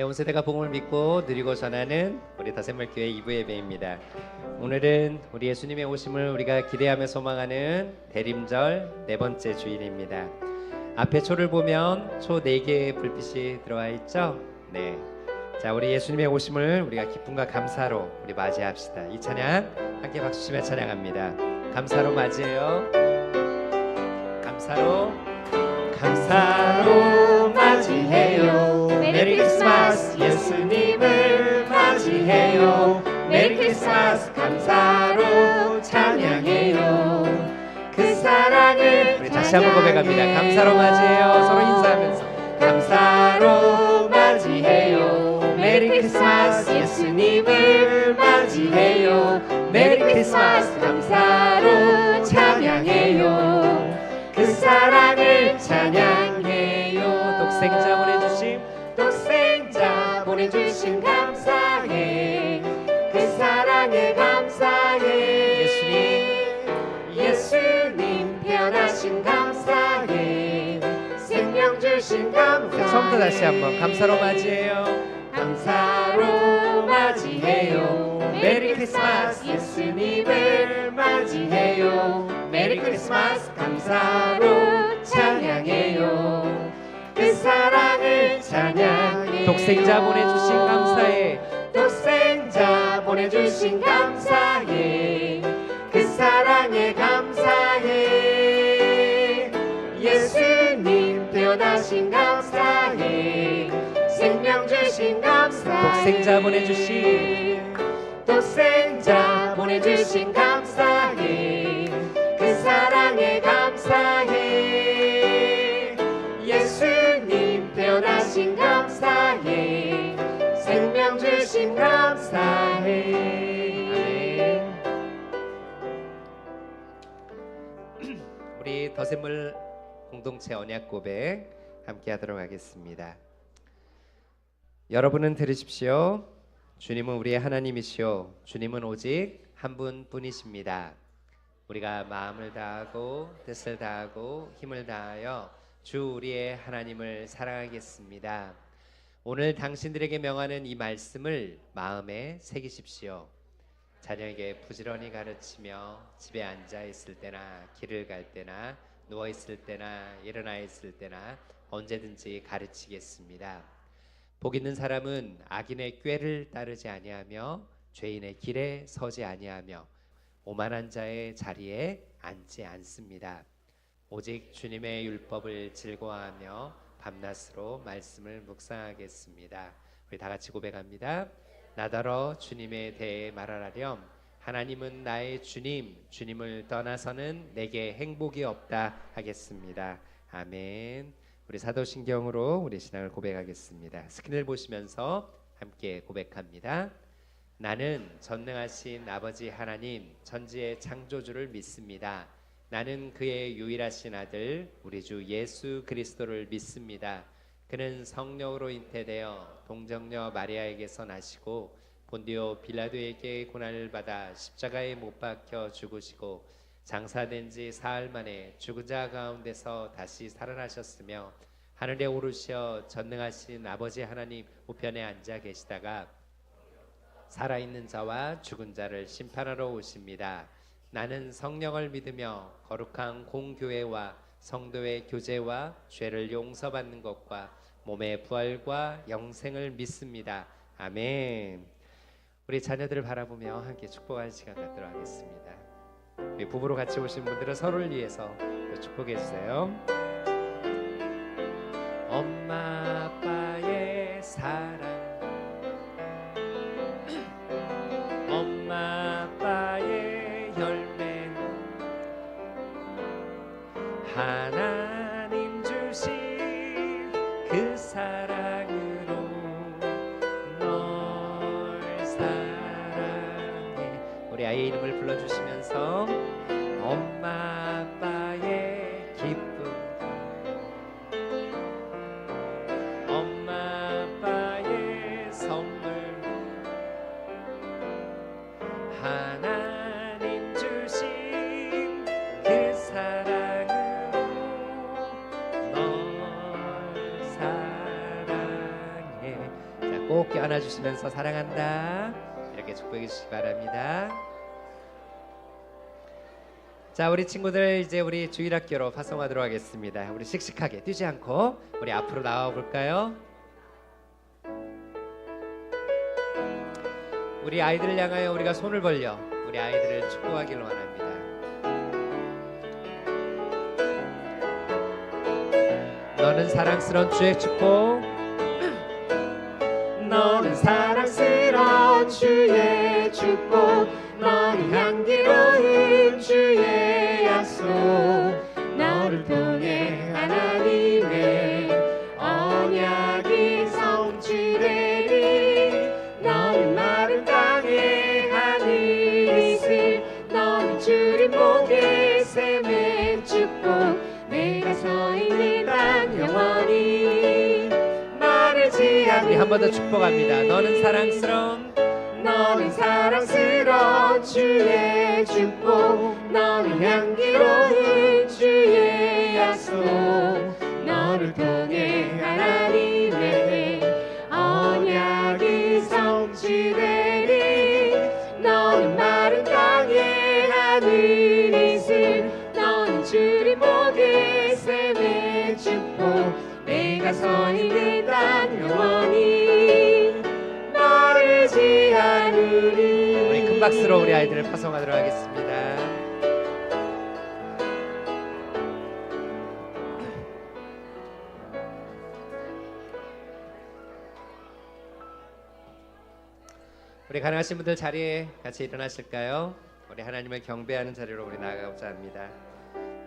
온 세대가 복음을 믿고 누리고 전하는 우리 더샘물교회 2부 예배입니다. 오늘은 우리 예수님의 오심을 우리가 기대하며 소망하는 대림절 네 번째 주일입니다. 앞에 초를 보면 초 4개의 불빛이 들어와 있죠? 네. 자, 우리 예수님의 오심을 우리가 기쁨과 감사로 우리 맞이합시다. 이 찬양 함께 박수 치며 찬양합니다. 감사로 맞이해요. 감사로 맞이해요. 메리 크리스마스 예수님을 맞이해요. 메리 크리스마스 감사로 찬양해요. 그 사랑을 우리 다시 한번 고백합니다. 감사로 맞이해요. 서로 인사하면서 감사로 맞이해요. 메리 크리스마스 예수님을 맞이해요. 메리 크리스마스 감사로 찬양해요. 그 사랑을 찬양해요. 독생자 보내주신 감사해. 그 사랑에 감사해. 예수님 태어나신 감사해. 생명 주신 감사해. 처음부터 다시 한번 감사로 맞이해요. 감사로 맞이해요. 메리 크리스마스 예수님을 맞이해요. 메리 크리스마스 감사로 찬양해요. 그 사랑을 찬양해. 독생자 보내주신 감사해. 독생자 보내주신 감사해. 그 사랑에 감사해. 예수님 태어나신 감사해. 생명 주신 감사해. 독생자 보내주신 감사해. 그 사랑에 감사해. 예수님 태어나신 감사해. 생명 주신 감사해. 아멘. 우리 더샘물 공동체 언약 고백 함께 하도록 하겠습니다. 여러분은 들으십시오. 주님은 우리의 하나님이시오. 주님은 오직 한 분뿐이십니다. 우리가 마음을 다하고 뜻을 다하고 힘을 다하여 주 우리의 하나님을 사랑하겠습니다. 오늘 당신들에게 명하는 이 말씀을 마음에 새기십시오. 자녀에게 부지런히 가르치며 집에 앉아 있을 때나 길을 갈 때나 누워 있을 때나 일어나 있을 때나 언제든지 가르치겠습니다. 복 있는 사람은 악인의 꾀를 따르지 아니하며 죄인의 길에 서지 아니하며 오만한 자의 자리에 앉지 않습니다. 오직 주님의 율법을 즐거워하며 밤낮으로 말씀을 묵상하겠습니다. 우리 다 같이 고백합니다. 나더러 주님에 대해 말하라렴. 하나님은 나의 주님, 주님을 떠나서는 내게 행복이 없다 하겠습니다. 아멘. 우리 사도신경으로 우리 신앙을 고백하겠습니다. 스크린을 보시면서 함께 고백합니다. 나는 전능하신 아버지 하나님 천지의 창조주를 믿습니다. 나는 그의 유일하신 아들 우리 주 예수 그리스도를 믿습니다. 그는 성령으로 잉태되어 동정녀 마리아에게서 나시고 본디오 빌라도에게 고난을 받아 십자가에 못 박혀 죽으시고 장사된 지 사흘 만에 죽은 자 가운데서 다시 살아나셨으며 하늘에 오르셔 전능하신 아버지 하나님 우편에 앉아 계시다가 살아있는 자와 죽은 자를 심판하러 오십니다. 나는 성령을 믿으며 거룩한 공교회와 성도의 교제와 죄를 용서받는 것과 몸의 부활과 영생을 믿습니다. 아멘. 우리 자녀들을 바라보며 함께 축복하는 시간 갖도록 하겠습니다. 우리 부부로 같이 오신 분들은 서로를 위해서 축복해 주세요. 엄마 아빠의 사랑, 엄마 아빠의 열매는 하나님 주신 그 사랑으로 널 사랑해. 우리 아이의 이름을 불러주시면서 엄마 아빠의 기쁨, 엄마 아빠의 선물, 하나님 주신 그 사랑으로 널 사랑해. 자, 가볍게 안아주시면서 사랑한다 이렇게 축복해 주시기 바랍니다. 자, 우리 친구들 이제 우리 주일학교로 파송하도록 하겠습니다. 우리 씩씩하게 뛰지 않고 우리 앞으로 나와 볼까요? 우리 아이들을 향하여 우리가 손을 벌려 우리 아이들을 축복하기를 원합니다. 너는 사랑스러운 주의 축복, 너는 사랑스러운 주의 축복, 너는 향기로운 주의 약속, 너를 통해 하나님의 언약이 성취되리. 너는 마른 땅에 하늘이 있을, 너는 주님 목에 샘의 축복, 내가 서 있는 땅 영원히 마르지 않는. 우리 한 번 더 축복합니다. 너는 사랑스러운, 너는 사랑스러운 주의 축복, 너는 향기로운 주의 약속, 너를 통해 하나님의 언약이 성취되리. 너는 마른 땅에 하늘이 있을, 너는 주님 목에 샘의 축복, 내가 서 있는 땅 영원히 마르지 않으리. 우리 큰 박수로 우리 아이들을 파송하도록 하겠습니다. 우리 가능하신 분들 자리에 같이 일어나실까요? 우리 하나님을 경배하는 자리로 우리 나아가고자 합니다.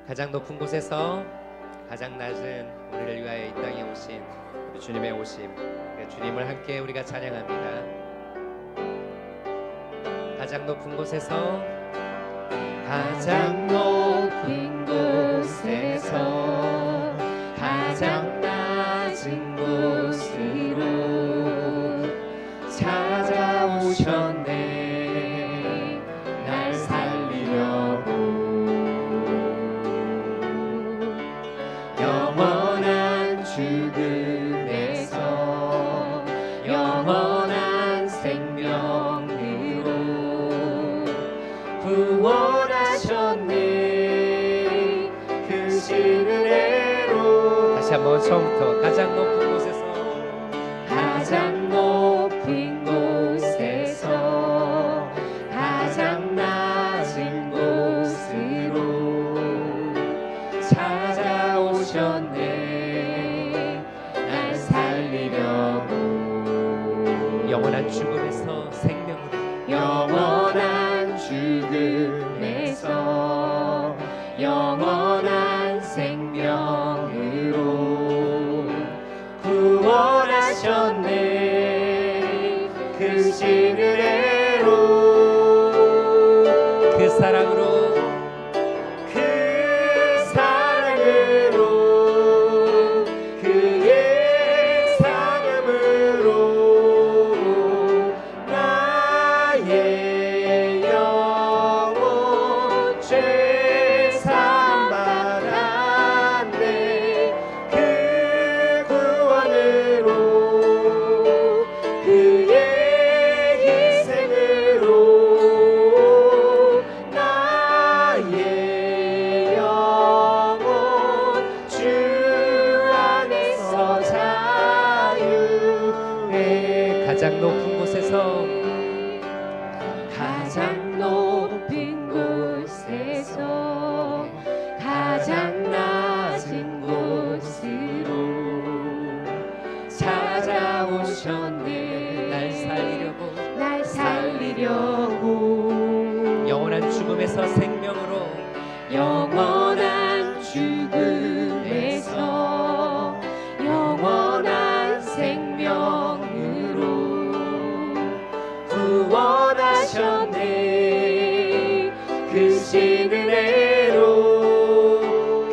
가장 높은 곳에서 가장 낮은 우리를 위하여 이 땅에 오신 우리 주님의 오심, 우리 주님을 함께 우리가 찬양합니다. 가장 높은 곳에서 가장 높은 곳에서 가장 낮은 곳으로 찾아오셨네, 날 살리려고. 영원한 죽음에서 영원한 생명으로 구원하셨네, 크신 은혜로. 다시 한번 처음부터 가장 높은 곳에서 가장 높은 곳에서 가장 낮은 곳으로 찾아오셨네, 날 살리려고. 영원한 죽음에서 생명으로, 영원한 죽음에서 영원한 생명으로 구원하셨네, 크신 은혜로. 그 사랑으로, 그 사랑으로, 그의 사랑으로 나의 영혼 죄 사함 받았네. 그 구원으로, 그의 희생으로 나의 영혼 주 안에서 자유해. 가장 높은 곳에서 가장 높은 곳에서 가장 낮은 곳으로 찾아오셨네, 날 살리려고, 날 살리려고. 영원한 죽음에서 생명으로, 영원한 죽음에서 영원한 생명으로 구원하셨네, 크신 은혜로.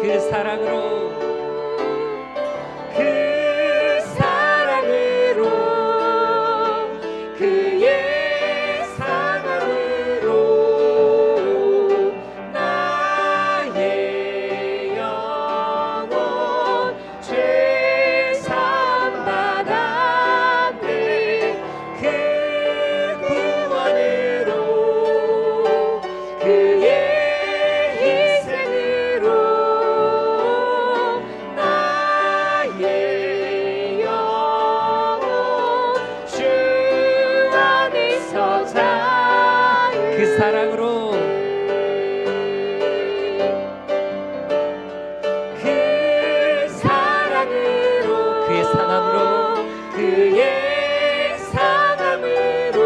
그 사랑으로, 그 사랑으로, 그의 사랑으로 나의 그의 상함으로 그의 상함으로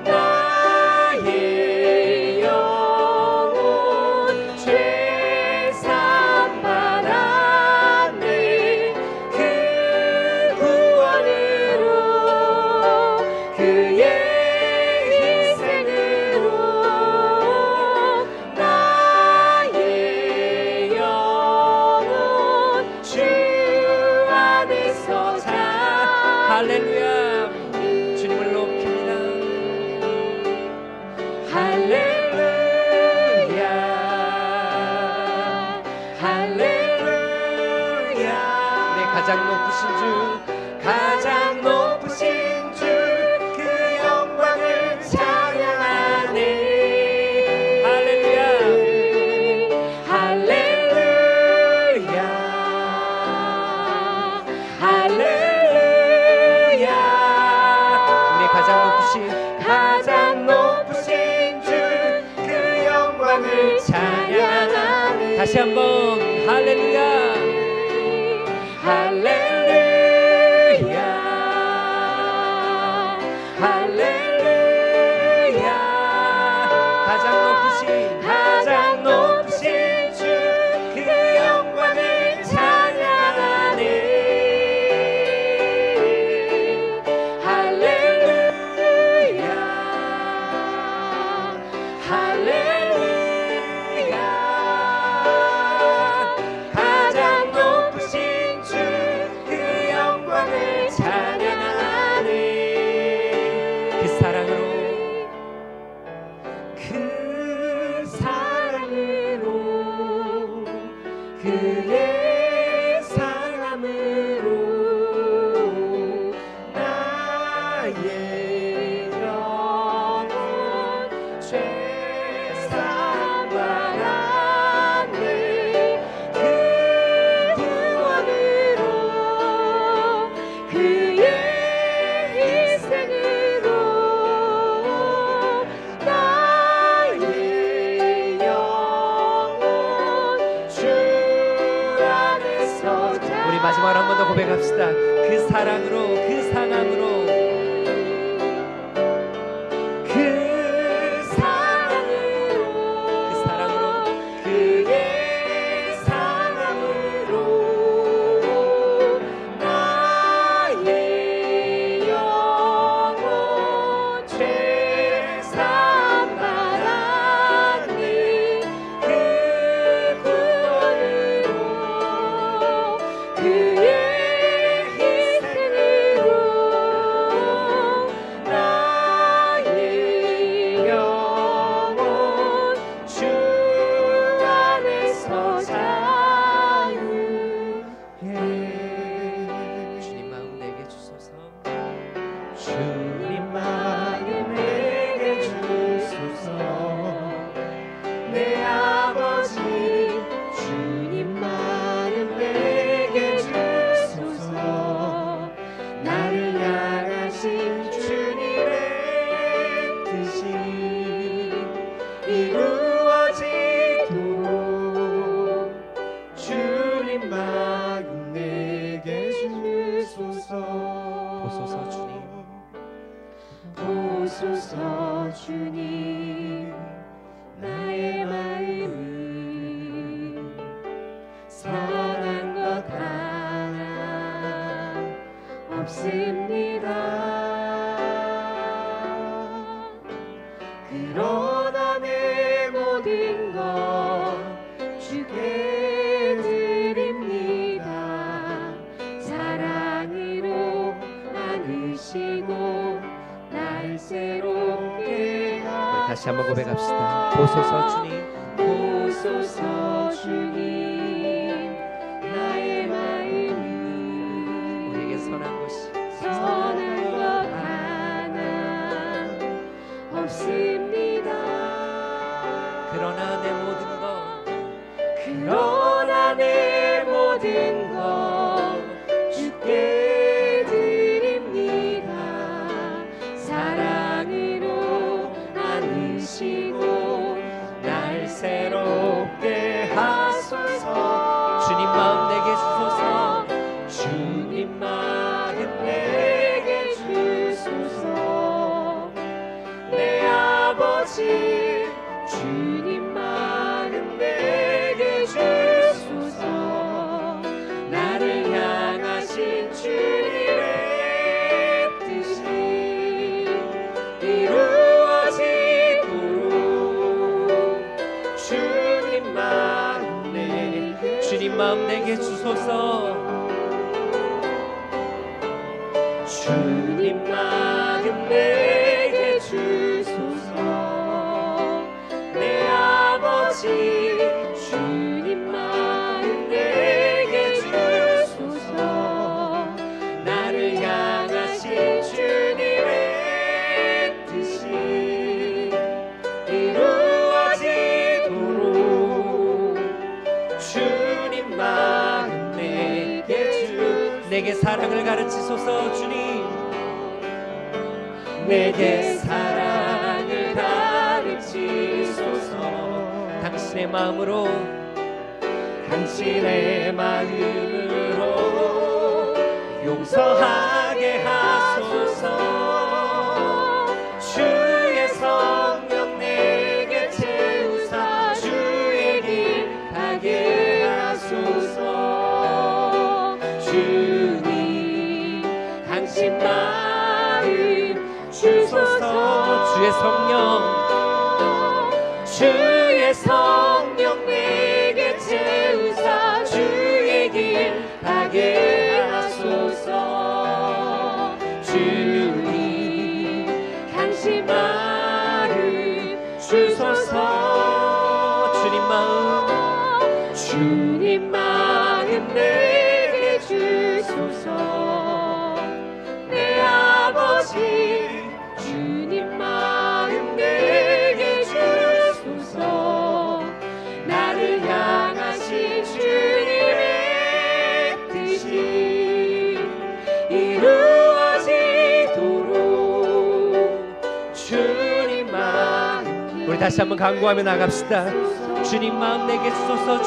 나의 영혼 죄사함 받았네. 그 구원으로 그의 희생으로 나의 영혼 주 안에서 자 할렐루야. 주님을 높입니다. 할렐루야 할렐루야 우리 가장 높으신 주, 가장 높으신 주 그 영광을 찬양하네. 할렐루야. 할렐루야 할렐루야 우리 가장 높으신 가장 높으신 주 그 영광을 찬양하네. 다시 한번 할렐루야. 할렐루야 할렐루야 가장 높으신 주 그 영광을 찬양하네. 할렐루야 할렐루야 가장 높으신 주 그 영광을 찬양하네. 그 사랑으로 그 사랑으로 그의 사랑으로 나의 영혼 죄사함 받았네. 그 구원으로 그의 희생으로 나의 영혼 주 안에서 우리 마지막으로 한 번 더 고백합시다. 그 사랑으로 그 상함으로 그 사랑으로 그의 사랑으로 나의 영혼 죄사함 받았네. 그 구원으로 그의 희생으로 나의 영혼 주 안에서 자유해. 주님 마음 내게 주소서. 주님 마음 내게 주소서. 내 아버지 주님 마음 내게 주소서. 나를 향하신 주님의 뜻이 이루어지도록 주님 마음 내게 주소서. 보소서 주님. 보소서 주님 나의 마음은 선한 것 하나 없습니다. 그러나 내 모든 것 주께 드립니다. 사랑으로 안으시고 날 새롭게 다시 한번 고백합시다. 보소서 주님. 보소서 주님 나의 마음은 우리에게 선한 것이 선한 것 하나 없습니다. 그러나 내 모든 것 그러나 내 모든 것 주께 드립니다. 사랑으로 안으시고 날 새롭게 하소서. 주님 마음 내게 주소서. 마음 내게 주소서. 주님 마음 내게 주소서. 내 아버지 주님 마음 내게 주소서. 나를 향하신 주님의 뜻이 이루어지도록 주님 마음 내게 주소서. 내게 사랑을 가르치소서. 주님 내게 사랑을 가르치소서. 당신의 마음으로 당신의 마음으로 용서하게 하소서. 주의 성령 내게 채우사 주의 길 가게 하소서. 주님 당신 마음 주소서. 주의 성령 주의 성령 내게 채우사 주의 길 가게 하소서. 주님 당신 마음 주소서. 주님 마음 주님 마음 내게 주소서. 내 아버지 주님 마음 내게 주소서. 나를 향하신 주님의 뜻이 이루어지도록 주님 마음. 우리 다시 한번 간구하며 나갑시다. 주님 마음 내게 주소서.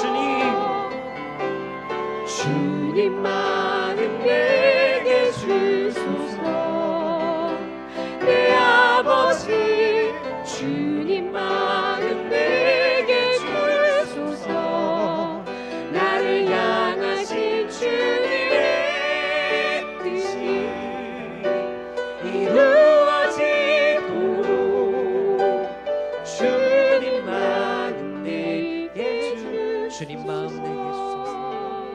주님 마음 내게 주소서. 내 아버지 주님 마음 내게 주소서. 나를 향하신 주님의 뜻이 이루어지도록 주님 마음 내게 주소서. 주님 마음 내게 주소서.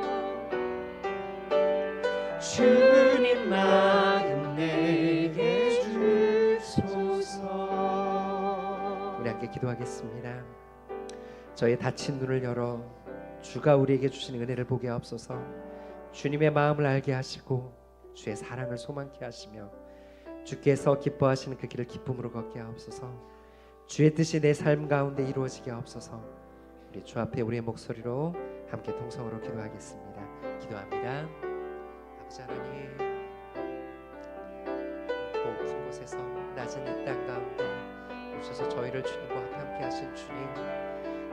주님 마음 내게 주소서. 우리 함께 기도하겠습니다. 저의 닫힌 눈을 열어 주가 우리에게 주시는 은혜를 보게 하옵소서. 주님의 마음을 알게 하시고 주의 사랑을 소망케 하시며 주께서 기뻐하시는 그 길을 기쁨으로 걷게 하옵소서. 주의 뜻이 내 삶 가운데 이루어지게 하옵소서. 우리 주 앞에 우리의 목소리로 함께 통성으로 기도하겠습니다. 기도합니다. 아버지 하나님, 높은 곳에서 낮은 이 땅 가운데 오셔서 저희를 주님과 함께 하신 주님,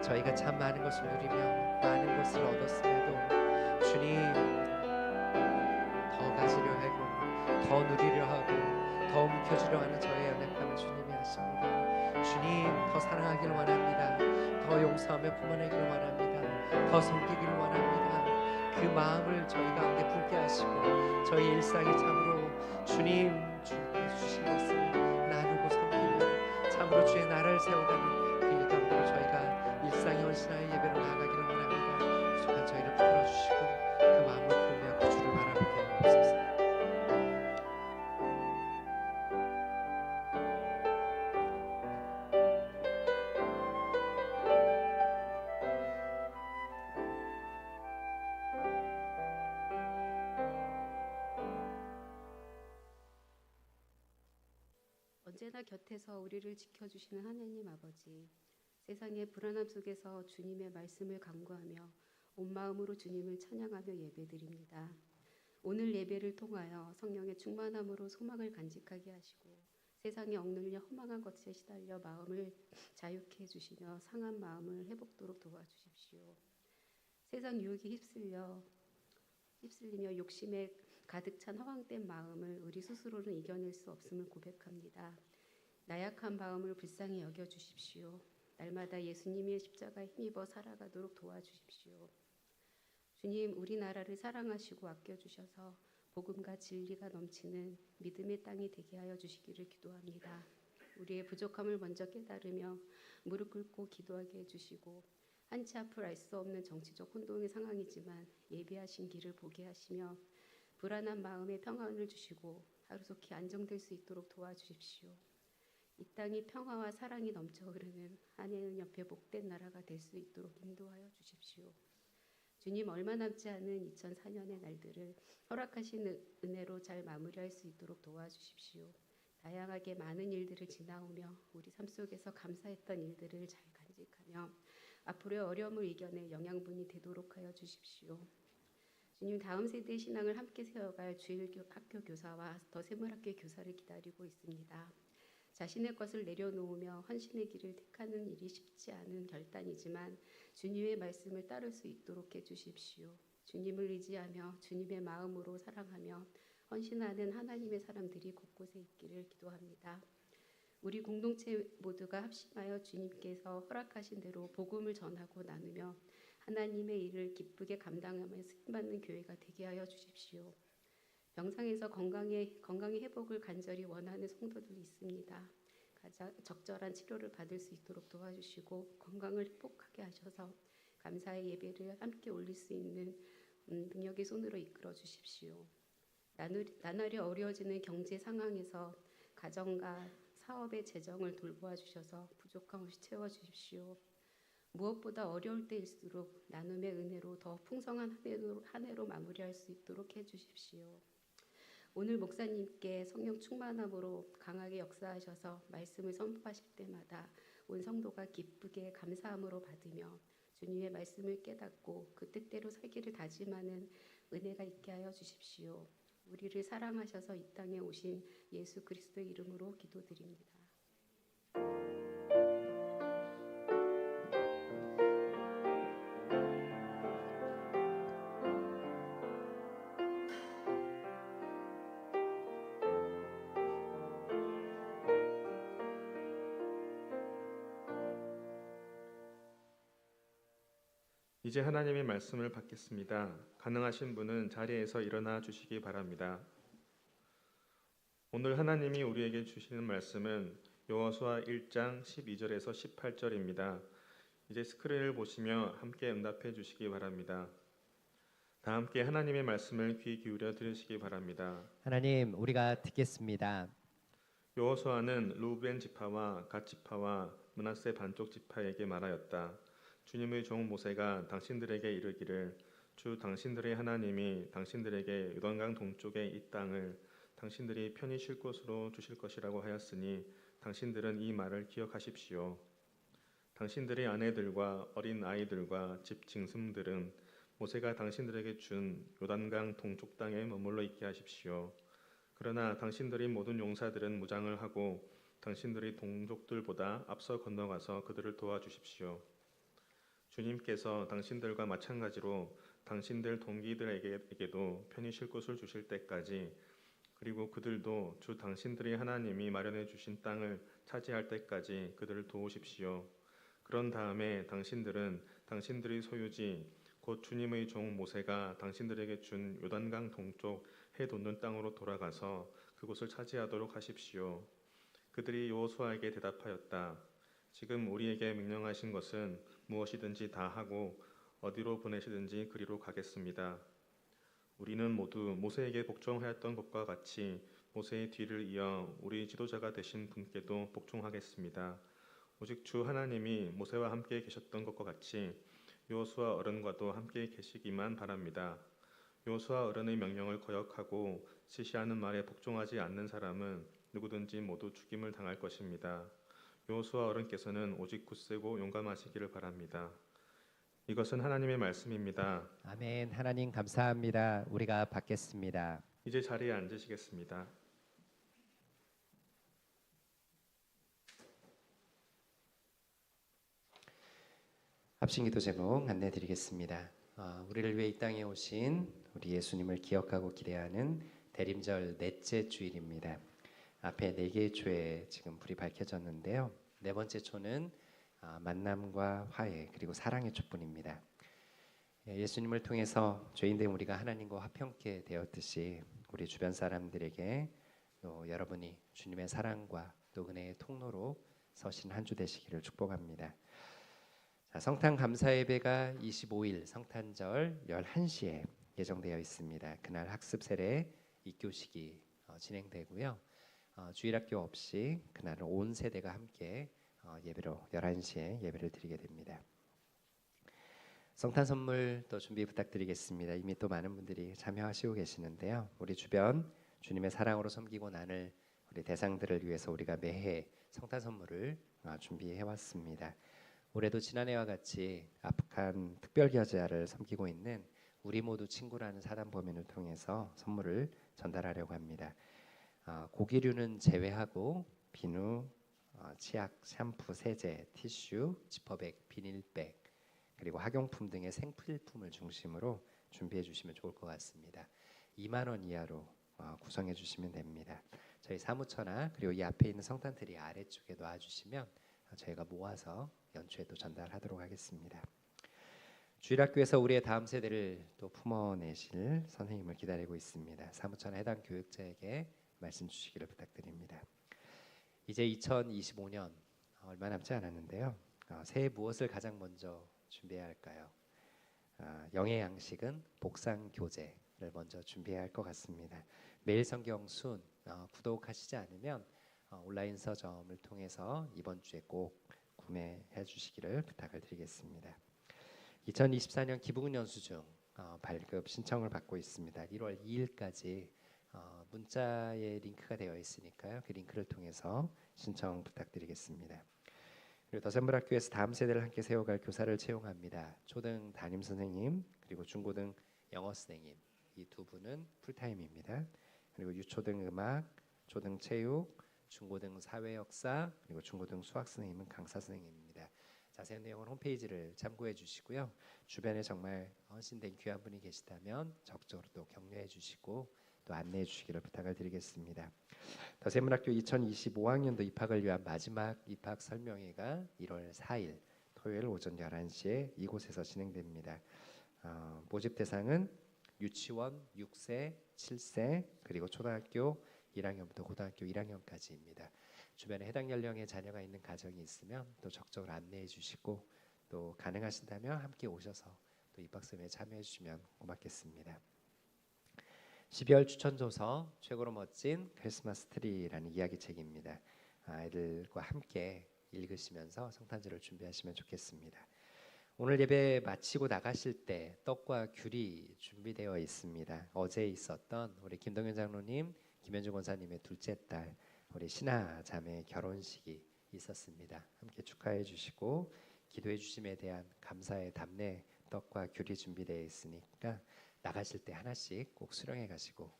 저희가 참 많은 것을 누리며 많은 것을 얻었음에도 주님, 더 가지려 하고 더 누리려 하고 더 움켜쥐려 하는 저의 연약함을 주님이 아십니다. 주님, 더 사랑하기를 원합니다. 더 용서하며 품어내기를 원합니다. 더 섬기기를 원합니다. 그 마음을 저희 가운데 품게 하시고 저희 일상이 참으로 주님 주님께 주신 것을 나누고 섬기며 참으로 주의 나라를 세워가는 그 일 가운데로 저희가 일상이 헌신하여 예배로 나아가기를 원합니다. 부족한 저희를 풀어주시고 그 마음을 품으며 그 주를 바라보게 하옵소서. 언제나 곁에서 우리를 지켜주시는 하나님 아버지, 세상의 불안함 속에서 주님의 말씀을 간구하며 온 마음으로 주님을 찬양하며 예배드립니다. 오늘 예배를 통하여 성령의 충만함으로 소망을 간직하게 하시고 세상에 억눌려 허망한 것에 시달려 마음을 자유케 해주시며 상한 마음을 회복토록 도와주십시오. 세상 유혹에 휩쓸리며 욕심에 가득 찬 허황된 마음을 우리 스스로는 이겨낼 수 없음을 고백합니다. 나약한 마음을 불쌍히 여겨주십시오. 날마다 예수님의 십자가에 힘입어 살아가도록 도와주십시오. 주님, 우리나라를 사랑하시고 아껴주셔서 복음과 진리가 넘치는 믿음의 땅이 되게 하여 주시기를 기도합니다. 우리의 부족함을 먼저 깨달으며 무릎 꿇고 기도하게 해주시고 한치 앞을 알 수 없는 정치적 혼동의 상황이지만 예비하신 길을 보게 하시며 불안한 마음에 평안을 주시고 하루속히 안정될 수 있도록 도와주십시오. 이 땅이 평화와 사랑이 넘쳐 흐르는 한해은 옆에 복된 나라가 될 수 있도록 인도하여 주십시오. 주님, 얼마 남지 않은 2004년의 날들을 허락하신 은혜로 잘 마무리할 수 있도록 도와주십시오. 다양하게 많은 일들을 지나오며 우리 삶 속에서 감사했던 일들을 잘 간직하며 앞으로의 어려움을 이겨낼 영양분이 되도록 하여 주십시오. 주님, 다음 세대의 신앙을 함께 세워갈 주일학교 교사와 더 세물학교 교사를 기다리고 있습니다. 자신의 것을 내려놓으며 헌신의 길을 택하는 일이 쉽지 않은 결단이지만 주님의 말씀을 따를 수 있도록 해주십시오. 주님을 의지하며 주님의 마음으로 사랑하며 헌신하는 하나님의 사람들이 곳곳에 있기를 기도합니다. 우리 공동체 모두가 합심하여 주님께서 허락하신 대로 복음을 전하고 나누며 하나님의 일을 기쁘게 감당하며 쓰임받는 교회가 되게 하여 주십시오. 병상에서 건강의 회복을 간절히 원하는 성도들이 있습니다. 가장 적절한 치료를 받을 수 있도록 도와주시고 건강을 회복하게 하셔서 감사의 예배를 함께 올릴 수 있는 능력의 손으로 이끌어 주십시오. 나날이 어려워지는 경제 상황에서 가정과 사업의 재정을 돌보아 주셔서 부족함 없이 채워 주십시오. 무엇보다 어려울 때일수록 나눔의 은혜로 더 풍성한 한 해로 마무리할 수 있도록 해주십시오. 오늘 목사님께 성령 충만함으로 강하게 역사하셔서 말씀을 선포하실 때마다 온 성도가 기쁘게 감사함으로 받으며 주님의 말씀을 깨닫고 그 뜻대로 살기를 다짐하는 은혜가 있게 하여 주십시오. 우리를 사랑하셔서 이 땅에 오신 예수 그리스도의 이름으로 기도드립니다. 이제 하나님의 말씀을 받겠습니다. 가능하신 분은 자리에서 일어나 주시기 바랍니다. 오늘 하나님이 우리에게 주시는 말씀은 여호수아 1장 12절에서 18절입니다. 이제 스크린을 보시며 함께 응답해 주시기 바랍니다. 다 함께 하나님의 말씀을 귀 기울여 들으시기 바랍니다. 하나님, 우리가 듣겠습니다. 여호수아는 루벤 지파와 갓 지파와 므낫세 반쪽 지파에게 말하였다. 주님의 종 모세가 당신들에게 이르기를 주 당신들의 하나님이 당신들에게 요단강 동쪽의 이 땅을 당신들이 편히 쉴 곳으로 주실 것이라고 하였으니 당신들은 이 말을 기억하십시오. 당신들의 아내들과 어린 아이들과 집 짐승들은 모세가 당신들에게 준 요단강 동쪽 땅에 머물러 있게 하십시오. 그러나 당신들의 모든 용사들은 무장을 하고 당신들의 동족들보다 앞서 건너가서 그들을 도와주십시오. 주님께서 당신들과 마찬가지로 당신들 동기들에게도 편히 쉴 곳을 주실 때까지, 그리고 그들도 주 당신들의 하나님이 마련해 주신 땅을 차지할 때까지 그들을 도우십시오. 그런 다음에 당신들은 당신들의 소유지 곧 주님의 종 모세가 당신들에게 준 요단강 동쪽 해 돋는 땅으로 돌아가서 그곳을 차지하도록 하십시오. 그들이 여호수아에게 대답하였다. 지금 우리에게 명령하신 것은 무엇이든지 다 하고 어디로 보내시든지 그리로 가겠습니다. 우리는 모두 모세에게 복종하였던 것과 같이 모세의 뒤를 이어 우리 지도자가 되신 분께도 복종하겠습니다. 오직 주 하나님이 모세와 함께 계셨던 것과 같이 여호수아 어른과도 함께 계시기만 바랍니다. 여호수아 어른의 명령을 거역하고 지시하는 말에 복종하지 않는 사람은 누구든지 모두 죽임을 당할 것입니다. 여호수아 어른께서는 오직 굳세고 용감하시기를 바랍니다. 이것은 하나님의 말씀입니다. 아멘. 하나님 감사합니다. 우리가 받겠습니다. 이제 자리에 앉으시겠습니다. 합심기도 제목 안내드리겠습니다. 우리를 위해 이 땅에 오신 우리 예수님을 기억하고 기대하는 대림절 넷째 주일입니다. 앞에 4개의 초에 지금 불이 밝혀졌는데요. 4번째 초는 만남과 화해 그리고 사랑의 촛불입니다. 예수님을 통해서 죄인된 우리가 하나님과 화평케 되었듯이 우리 주변 사람들에게 또 여러분이 주님의 사랑과 또 은혜의 통로로 서신 한 주 되시기를 축복합니다. 성탄 감사 예배가 25일 성탄절 11시에 예정되어 있습니다. 그날 학습 세례 입교식이 진행되고요. 주일학교 없이 그날은 온 세대가 함께 예배로 11시에 예배를 드리게 됩니다. 성탄 선물 또 준비 부탁드리겠습니다. 이미 또 많은 분들이 참여하시고 계시는데요. 우리 주변 주님의 사랑으로 섬기고 나눌 우리 대상들을 위해서 우리가 매해 성탄 선물을 준비해 왔습니다. 올해도 지난해와 같이 아프간 특별기여자를 섬기고 있는 우리 모두 친구라는 사단 범인을 통해서 선물을 전달하려고 합니다. 고기류는 제외하고 비누, 치약, 샴푸, 세제, 티슈, 지퍼백, 비닐백 그리고 학용품 등의 생필품을 중심으로 준비해 주시면 좋을 것 같습니다. 2만 원 이하로 구성해 주시면 됩니다. 저희 사무처나 그리고 이 앞에 있는 성탄트리 아래쪽에 놔주시면 저희가 모아서 연초에도 전달하도록 하겠습니다. 주일학교에서 우리의 다음 세대를 또 품어내실 선생님을 기다리고 있습니다. 사무처나 해당 교육자에게 말씀 주시기를 부탁드립니다. 이제 2025년 얼마 남지 않았는데요. 새해 무엇을 가장 먼저 준비해야 할까요? 영의 양식은 복상 교재를 먼저 준비해야 할 것 같습니다. 매일 성경 순 구독하시지 않으면 온라인 서점을 통해서 이번 주에 꼭 구매해 주시기를 부탁을 드리겠습니다. 2024년 기부금 연수증 발급 신청을 받고 있습니다. 1월 2일까지 문자에 링크가 되어 있으니까요. 그 링크를 통해서 신청 부탁드리겠습니다. 그리고 더샘물학교에서 다음 세대를 함께 세워갈 교사를 채용합니다. 초등 담임 선생님 그리고 중고등 영어 선생님 이 두 분은 풀타임입니다. 그리고 유초등 음악, 초등 체육, 중고등 사회역사 그리고 중고등 수학 선생님은 강사 선생님입니다. 자세한 내용은 홈페이지를 참고해 주시고요. 주변에 정말 헌신된 귀한 분이 계시다면 적극적으로 또 격려해 주시고 또 안내해 주시기를 부탁을 드리겠습니다. 더샘물학교 2025학년도 입학을 위한 마지막 입학 설명회가 1월 4일 토요일 오전 11시에 이곳에서 진행됩니다. 모집 대상은 유치원 6세, 7세 그리고 초등학교 1학년부터 고등학교 1학년까지입니다. 주변에 해당 연령의 자녀가 있는 가정이 있으면 또 적극적으로 안내해 주시고 또 가능하신다면 함께 오셔서 또 입학설명회에 참여해 주시면 고맙겠습니다. 12월 추천조서 최고로 멋진 크리스마스 트리라는 이야기책입니다. 아이들과 함께 읽으시면서 성탄절을 준비하시면 좋겠습니다. 오늘 예배 마치고 나가실 때 떡과 귤이 준비되어 있습니다. 어제 있었던 우리 김동현 장로님, 김현주 권사님의 둘째 딸 우리 신하 자매 결혼식이 있었습니다. 함께 축하해 주시고 기도해 주심에 대한 감사의 답례 떡과 귤이 준비되어 있으니까 나가실 때 하나씩 꼭 수령해 가시고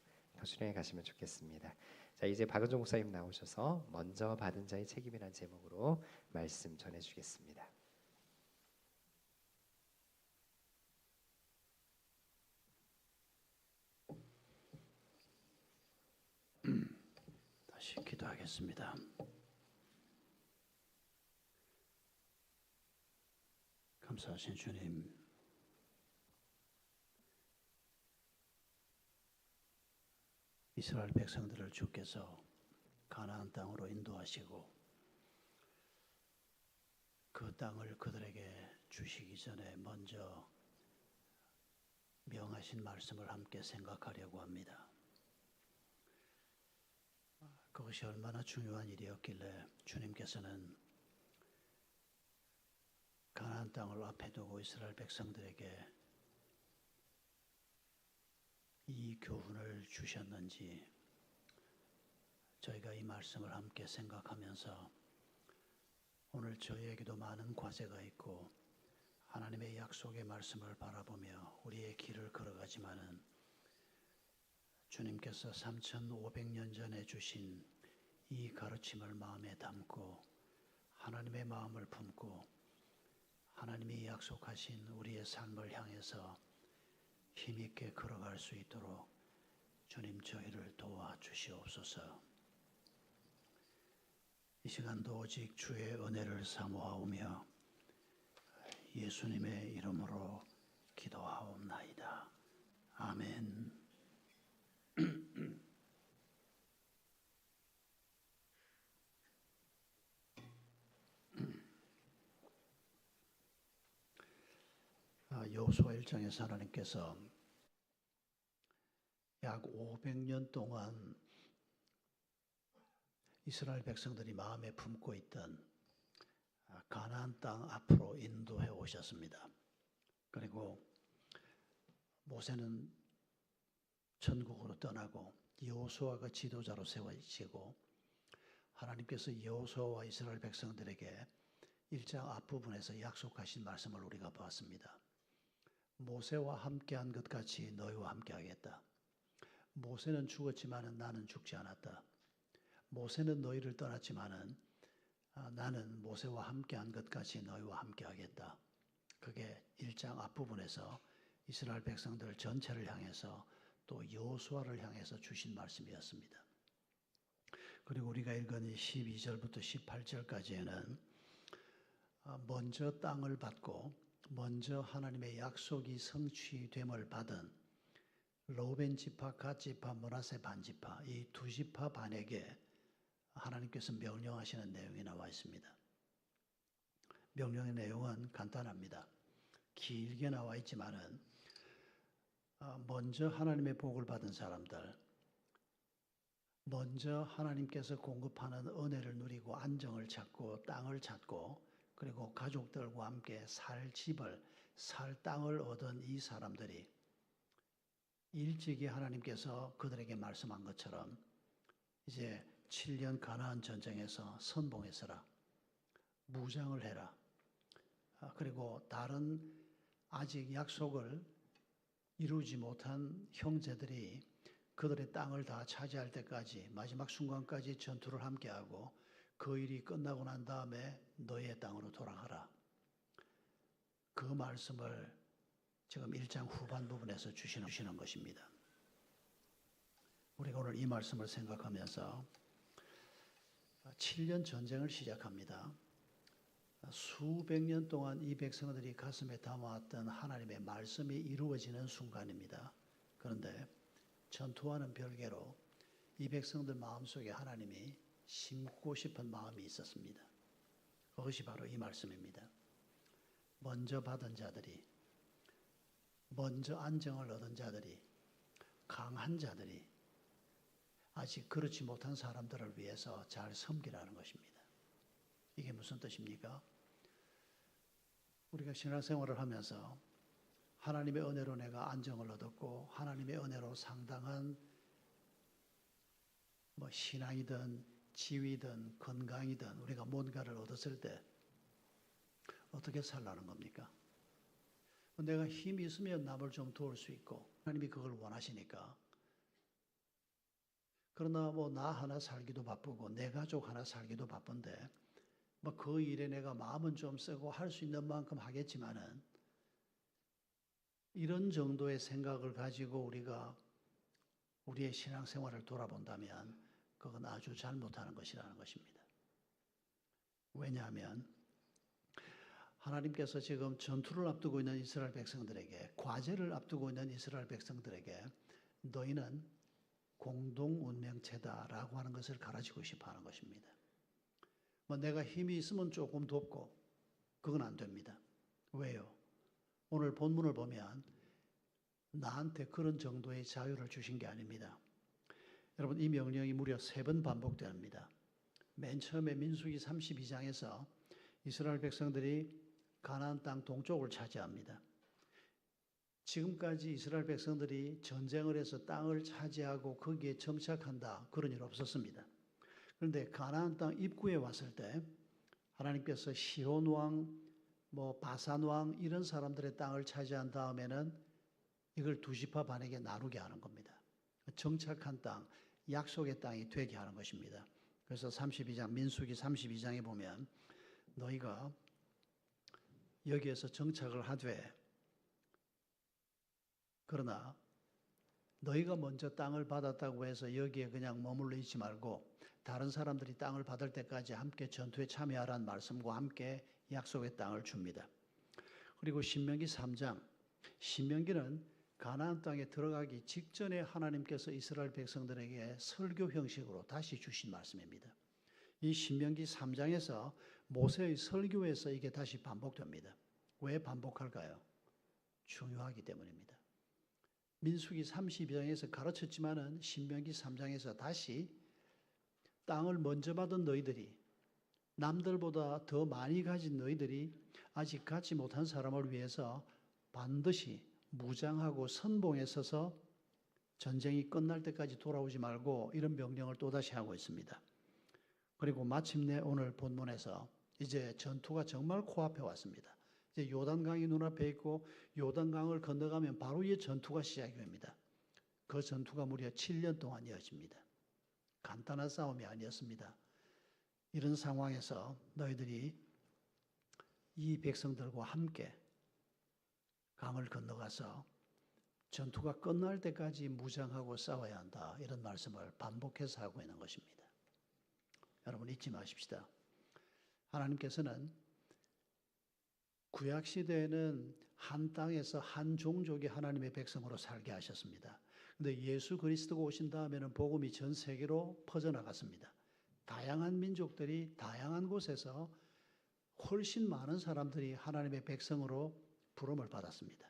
수령해 가시면 좋겠습니다. 자, 이제 박은종 목사님 나오셔서 먼저 받은 자의 책임이라는 제목으로 말씀 전해 주겠습니다. 다시 기도하겠습니다. 감사하신 주님, 이스라엘 백성들을 주께서 가나안 땅으로 인도하시고 그 땅을 그들에게 주시기 전에 먼저 명하신 말씀을 함께 생각하려고 합니다. 그것이 얼마나 중요한 일이었길래 주님께서는 가나안 땅을 앞에 두고 이스라엘 백성들에게 이 교훈을 주셨는지 저희가 이 말씀을 함께 생각하면서 오늘 저희에게도 많은 과제가 있고 하나님의 약속의 말씀을 바라보며 우리의 길을 걸어가지만은 주님께서 3,500년 전에 주신 이 가르침을 마음에 담고 하나님의 마음을 품고 하나님이 약속하신 우리의 삶을 향해서 힘있게 걸어갈 수 있도록 주님 저희를 도와주시옵소서. 이 시간도 오직 주의 은혜를 사모하오며 예수님의 이름으로 기도하옵나이다. 아멘. 여호수아 1장에서 하나님께서 약 500년 동안 이스라엘 백성들이 마음에 품고 있던 가나안 땅 앞으로 인도해 오셨습니다. 그리고 모세는 천국으로 떠나고 여호수아가 지도자로 세워지고 하나님께서 여호수아와 이스라엘 백성들에게 1장 앞부분에서 약속하신 말씀을 우리가 보았습니다. 모세와 함께한 것 같이 너희와 함께하겠다. 모세는 죽었지만 나는 죽지 않았다. 모세는 너희를 떠났지만 나는 모세와 함께한 것 같이 너희와 함께하겠다. 그게 1장 앞부분에서 이스라엘 백성들 전체를 향해서 또 여호수아를 향해서 주신 말씀이었습니다. 그리고 우리가 읽은 12절부터 18절까지에는 먼저 땅을 받고 먼저 하나님의 약속이 성취됨을 받은 르우벤 지파, 갓 지파, 므낫세 반 지파 이 두 지파 반에게 하나님께서 명령하시는 내용이 나와 있습니다. 명령의 내용은 간단합니다. 길게 나와 있지만은 먼저 하나님의 복을 받은 사람들, 먼저 하나님께서 공급하는 은혜를 누리고 안정을 찾고 땅을 찾고 그리고 가족들과 함께 살 집을, 살 땅을 얻은 이 사람들이 일찍이 하나님께서 그들에게 말씀한 것처럼 이제 7년 가나안 전쟁에서 선봉했어라, 무장을 해라. 그리고 다른 아직 약속을 이루지 못한 형제들이 그들의 땅을 다 차지할 때까지 마지막 순간까지 전투를 함께하고 그 일이 끝나고 난 다음에 너희의 땅으로 돌아가라. 그 말씀을 지금 1장 후반 부분에서 주시는 것입니다. 우리가 오늘 이 말씀을 생각하면서 7년 전쟁을 시작합니다. 수백 년 동안 이 백성들이 가슴에 담아왔던 하나님의 말씀이 이루어지는 순간입니다. 그런데 전투와는 별개로 이 백성들 마음속에 하나님이 심고 싶은 마음이 있었습니다. 그것이 바로 이 말씀입니다. 먼저 받은 자들이, 먼저 안정을 얻은 자들이, 강한 자들이 아직 그렇지 못한 사람들을 위해서 잘 섬기라는 것입니다. 이게 무슨 뜻입니까? 우리가 신앙생활을 하면서 하나님의 은혜로 내가 안정을 얻었고 하나님의 은혜로 상당한 신앙이든 지위든 건강이든 우리가 뭔가를 얻었을 때 어떻게 살라는 겁니까? 내가 힘이 있으면 남을 좀 도울 수 있고 하나님이 그걸 원하시니까. 그러나 나 하나 살기도 바쁘고 내 가족 하나 살기도 바쁜데 그 일에 내가 마음은 좀 쓰고 할 수 있는 만큼 하겠지만은 이런 정도의 생각을 가지고 우리가 우리의 신앙생활을 돌아본다면 그건 아주 잘못하는 것이라는 것입니다. 왜냐하면 하나님께서 지금 전투를 앞두고 있는 이스라엘 백성들에게, 과제를 앞두고 있는 이스라엘 백성들에게 너희는 공동 운명체다라고 하는 것을 가르치고 싶어 하는 것입니다. 내가 힘이 있으면 조금 돕고 그건 안 됩니다. 왜요? 오늘 본문을 보면 나한테 그런 정도의 자유를 주신 게 아닙니다. 여러분, 이 명령이 무려 3번 반복됩니다. 맨 처음에 민수기 32장에서 이스라엘 백성들이 가나안 땅 동쪽을 차지합니다. 지금까지 이스라엘 백성들이 전쟁을 해서 땅을 차지하고 거기에 정착한다, 그런 일 없었습니다. 그런데 가나안 땅 입구에 왔을 때 하나님께서 시온 왕, 바산 왕 이런 사람들의 땅을 차지한 다음에는 이걸 두 지파 반에게 나누게 하는 겁니다. 정착한 땅, 약속의 땅이 되게 하는 것입니다. 그래서 32장, 민수기 32장에 보면 너희가 여기에서 정착을 하되 그러나 너희가 먼저 땅을 받았다고 해서 여기에 그냥 머물러 있지 말고 다른 사람들이 땅을 받을 때까지 함께 전투에 참여하라는 말씀과 함께 약속의 땅을 줍니다. 그리고 신명기 3장, 신명기는 가나안 땅에 들어가기 직전에 하나님께서 이스라엘 백성들에게 설교 형식으로 다시 주신 말씀입니다. 이 신명기 3장에서 모세의 설교에서 이게 다시 반복됩니다. 왜 반복할까요? 중요하기 때문입니다. 민수기 32장에서 가르쳤지만은 신명기 3장에서 다시 땅을 먼저 받은 너희들이, 남들보다 더 많이 가진 너희들이 아직 갖지 못한 사람을 위해서 반드시 무장하고 선봉에 서서 전쟁이 끝날 때까지 돌아오지 말고, 이런 명령을 또다시 하고 있습니다. 그리고 마침내 오늘 본문에서 이제 전투가 정말 코앞에 왔습니다. 이제 요단강이 눈앞에 있고 요단강을 건너가면 바로 이 전투가 시작이 됩니다. 그 전투가 무려 7년 동안 이어집니다. 간단한 싸움이 아니었습니다. 이런 상황에서 너희들이 이 백성들과 함께 강을 건너가서 전투가 끝날 때까지 무장하고 싸워야 한다, 이런 말씀을 반복해서 하고 있는 것입니다. 여러분 잊지 마십시다. 하나님께서는 구약시대에는 한 땅에서 한 종족이 하나님의 백성으로 살게 하셨습니다. 그런데 예수 그리스도가 오신 다음에는 복음이 전 세계로 퍼져나갔습니다. 다양한 민족들이 다양한 곳에서 훨씬 많은 사람들이 하나님의 백성으로 부름을 받았습니다.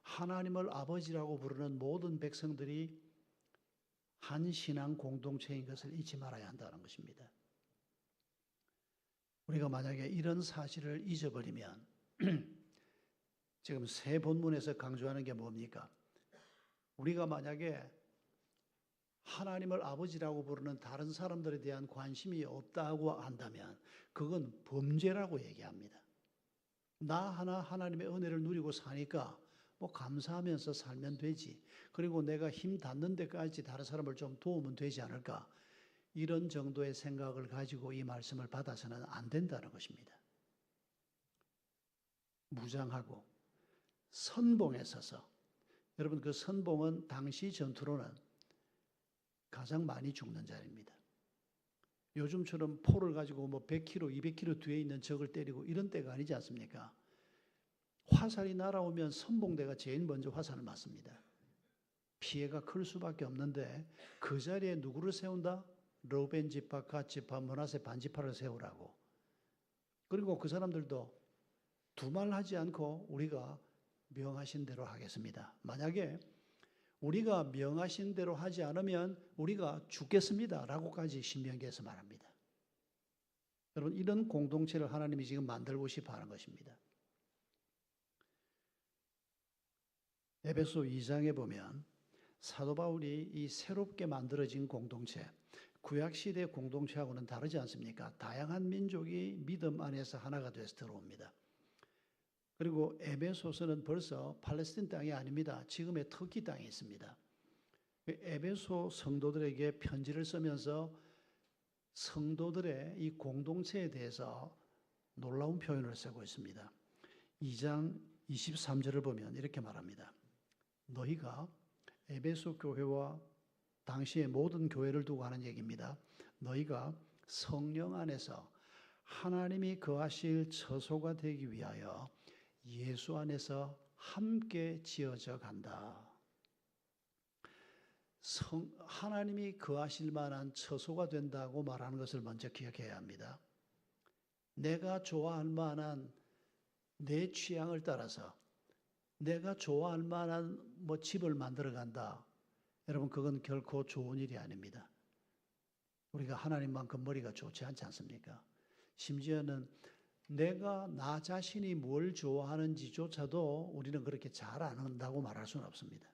하나님을 아버지라고 부르는 모든 백성들이 한 신앙 공동체인 것을 잊지 말아야 한다는 것입니다. 우리가 만약에 이런 사실을 잊어버리면 지금 세 본문에서 강조하는 게 뭡니까? 우리가 만약에 하나님을 아버지라고 부르는 다른 사람들에 대한 관심이 없다고 한다면 그건 범죄라고 얘기합니다. 나 하나 하나님의 은혜를 누리고 사니까 뭐 감사하면서 살면 되지. 그리고 내가 힘 닿는 데까지 다른 사람을 좀 도우면 되지 않을까. 이런 정도의 생각을 가지고 이 말씀을 받아서는 안 된다는 것입니다. 무장하고 선봉에 서서, 여러분 그 선봉은 당시 전투로는 가장 많이 죽는 자리입니다. 요즘처럼 포를 가지고 뭐 100km, 200km 뒤에 있는 적을 때리고 이런 때가 아니지 않습니까? 화살이 날아오면 선봉대가 제일 먼저 화살을 맞습니다. 피해가 클 수밖에 없는데 그 자리에 누구를 세운다? 르우벤 지파, 갓 지파, 므낫세 반지파를 세우라고. 그리고 그 사람들도 두말하지 않고 우리가 명하신 대로 하겠습니다. 만약에 우리가 명하신 대로 하지 않으면 우리가 죽겠습니다 라고까지 신명기에서 말합니다. 여러분 이런 공동체를 하나님이 지금 만들고 싶어 하는 것입니다. 에베소 2장에 보면 사도 바울이 이 새롭게 만들어진 공동체, 구약시대 공동체하고는 다르지 않습니까? 다양한 민족이 믿음 안에서 하나가 돼서 들어옵니다. 그리고 에베소서는 벌써 팔레스틴 땅이 아닙니다. 지금의 터키 땅에 있습니다. 에베소 성도들에게 편지를 쓰면서 성도들의 이 공동체에 대해서 놀라운 표현을 쓰고 있습니다. 2장 23절을 보면 이렇게 말합니다. 너희가 에베소 교회와 당시의 모든 교회를 두고 하는 얘기입니다. 너희가 성령 안에서 하나님이 거하실 처소가 되기 위하여 예수 안에서 함께 지어져 간다. 하나님이 거하실 만한 처소가 된다고 말하는 것을 먼저 기억해야 합니다. 내가 좋아할 만한 내 취향을 따라서 내가 좋아할 만한 뭐 집을 만들어 간다. 여러분 그건 결코 좋은 일이 아닙니다. 우리가 하나님만큼 머리가 좋지 않지 않습니까? 심지어는 내가 나 자신이 뭘 좋아하는지조차도 우리는 그렇게 잘 안 한다고 말할 수는 없습니다.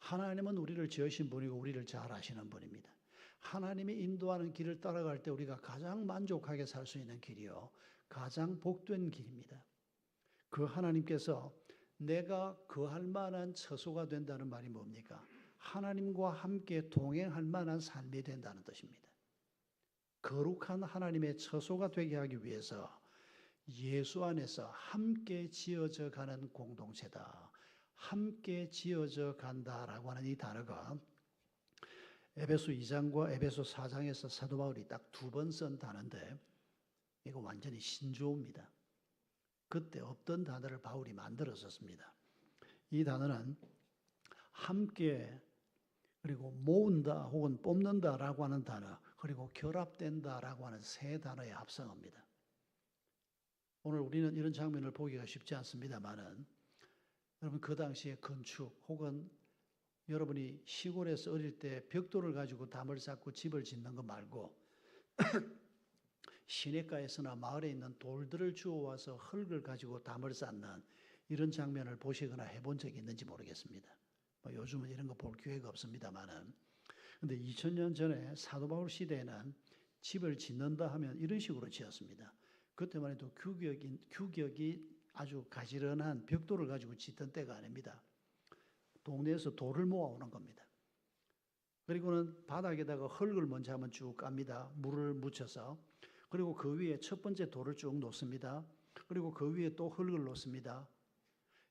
하나님은 우리를 지으신 분이고 우리를 잘 아시는 분입니다. 하나님이 인도하는 길을 따라갈 때 우리가 가장 만족하게 살 수 있는 길이요, 가장 복된 길입니다. 그 하나님께서 내가 거할 만한 처소가 된다는 말이 뭡니까? 하나님과 함께 동행할 만한 삶이 된다는 뜻입니다. 거룩한 하나님의 처소가 되게 하기 위해서 예수 안에서 함께 지어져 가는 공동체다. 함께 지어져 간다라고 하는 이 단어가 에베소 2장과 에베소 4장에서 사도 바울이 딱 두 번 쓴 단어인데 이거 완전히 신조어입니다. 그때 없던 단어를 바울이 만들어 썼습니다. 이 단어는 함께, 그리고 모은다 혹은 뽑는다라고 하는 단어, 그리고 결합된다라고 하는 세 단어의 합성어입니다. 오늘 우리는 이런 장면을 보기가 쉽지 않습니다만은 여러분 그 당시에 건축 혹은 여러분이 시골에서 어릴 때 벽돌을 가지고 담을 쌓고 집을 짓는 거 말고 시내가에서나 마을에 있는 돌들을 주워와서 흙을 가지고 담을 쌓는 이런 장면을 보시거나 해본 적이 있는지 모르겠습니다. 뭐 요즘은 이런 거 볼 기회가 없습니다만은, 근데 2000년 전에 사도 바울 시대에는 집을 짓는다 하면 이런 식으로 지었습니다. 그때만 해도 규격이 아주 가지런한 벽돌을 가지고 짓던 때가 아닙니다. 동네에서 돌을 모아오는 겁니다. 그리고는 바닥에다가 흙을 먼저 한번 쭉 깝니다. 물을 묻혀서. 그리고 그 위에 첫 번째 돌을 쭉 놓습니다. 그리고 그 위에 또 흙을 놓습니다.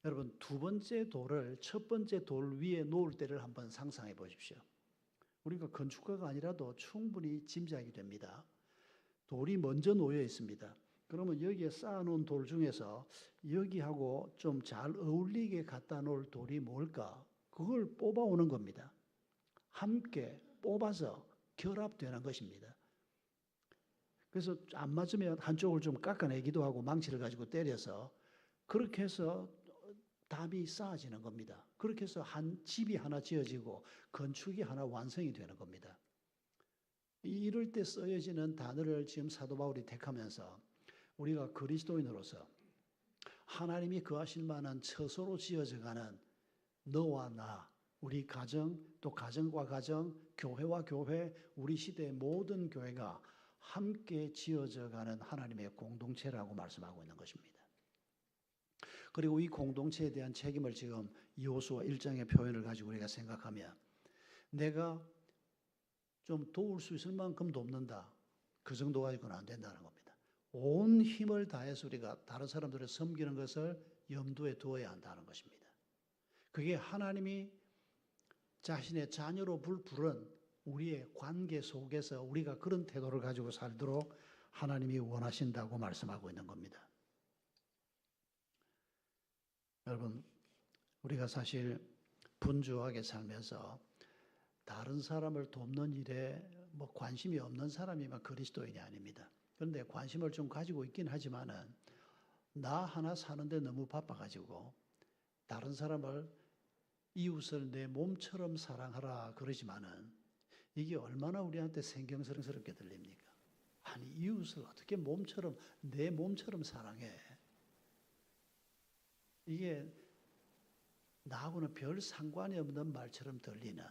여러분 두 번째 돌을 첫 번째 돌 위에 놓을 때를 한번 상상해 보십시오. 우리가 건축가가 아니라도 충분히 짐작이 됩니다. 돌이 먼저 놓여 있습니다. 그러면 여기에 쌓아놓은 돌 중에서 여기하고 좀 잘 어울리게 갖다 놓을 돌이 뭘까? 그걸 뽑아오는 겁니다. 함께 뽑아서 결합되는 것입니다. 그래서 안 맞으면 한쪽을 좀 깎아내기도 하고 망치를 가지고 때려서 그렇게 해서 담이 쌓아지는 겁니다. 그렇게 해서 한 집이 하나 지어지고 건축이 하나 완성이 되는 겁니다. 이럴 때 쓰여지는 단어를 지금 사도 바울이 택하면서 우리가 그리스도인으로서 하나님이 거하실 만한 처소로 지어져가는 너와 나, 우리 가정, 또 가정과 가정, 교회와 교회, 우리 시대의 모든 교회가 함께 지어져가는 하나님의 공동체라고 말씀하고 있는 것입니다. 그리고 이 공동체에 대한 책임을 지금 여호수아 1장의 표현을 가지고 우리가 생각하면 내가 좀 도울 수 있을 만큼 돕는다. 그 정도 가지고는 안 된다는 겁니다. 온 힘을 다해서 우리가 다른 사람들을 섬기는 것을 염두에 두어야 한다는 것입니다. 그게 하나님이 자신의 자녀로 부른 우리의 관계 속에서 우리가 그런 태도를 가지고 살도록 하나님이 원하신다고 말씀하고 있는 겁니다. 여러분, 우리가 사실 분주하게 살면서 다른 사람을 돕는 일에 뭐 관심이 없는 사람이면 그리스도인이 아닙니다. 그런데 관심을 좀 가지고 있긴 하지만은 나 하나 사는데 너무 바빠가지고 다른 사람을 이웃을 내 몸처럼 사랑하라 그러지만은 이게 얼마나 우리한테 생경스럽게 들립니까? 아니 이웃을 어떻게 몸처럼 내 몸처럼 사랑해? 이게 나하고는 별 상관이 없는 말처럼 들리는,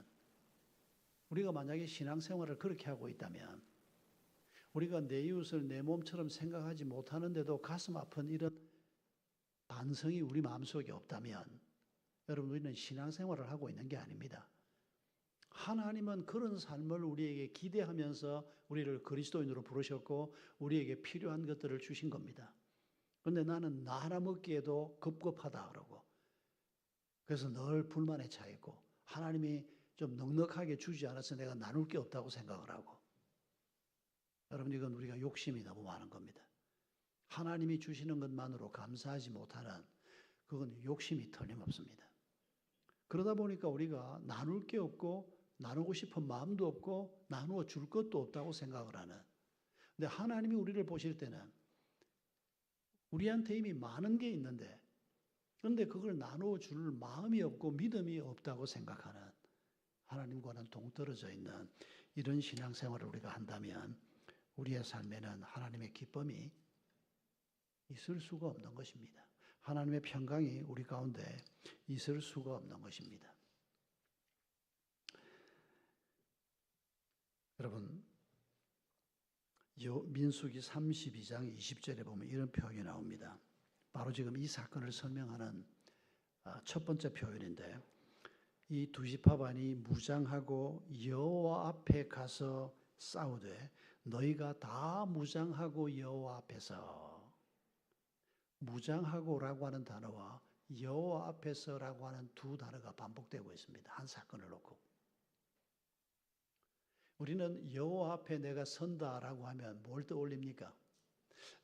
우리가 만약에 신앙생활을 그렇게 하고 있다면 우리가 내 이웃을 내 몸처럼 생각하지 못하는데도 가슴 아픈 이런 반성이 우리 마음속에 없다면 여러분 우리는 신앙생활을 하고 있는 게 아닙니다. 하나님은 그런 삶을 우리에게 기대하면서 우리를 그리스도인으로 부르셨고 우리에게 필요한 것들을 주신 겁니다. 그런데 나는 나 하나 먹기에도 급급하다 그러고 그래서 늘 불만에 차 있고 하나님이 좀 넉넉하게 주지 않아서 내가 나눌 게 없다고 생각을 하고, 여러분 이건 우리가 욕심이 너무 많은 겁니다. 하나님이 주시는 것만으로 감사하지 못하는 그건 욕심이 틀림없습니다. 그러다 보니까 우리가 나눌 게 없고 나누고 싶은 마음도 없고 나누어 줄 것도 없다고 생각을 하는, 근데 하나님이 우리를 보실 때는 우리한테 이미 많은 게 있는데 그런데 그걸 나누어 줄 마음이 없고 믿음이 없다고 생각하는, 하나님과는 동떨어져 있는 이런 신앙생활을 우리가 한다면 우리의 삶에는 하나님의 기쁨이 있을 수가 없는 것입니다. 하나님의 평강이 우리 가운데 있을 수가 없는 것입니다. 여러분, 민수기 32장 20절에 보면 이런 표현이 나옵니다. 바로 지금 이 사건을 설명하는 첫 번째 표현인데, 이 두 지파반이 무장하고 여호와 앞에 가서 싸우되 너희가 다 무장하고 여호와 앞에서, 무장하고라고 하는 단어와 여호와 앞에서라고 하는 두 단어가 반복되고 있습니다. 한 사건을 놓고 우리는 여호와 앞에 내가 선다라고 하면 뭘 떠올립니까?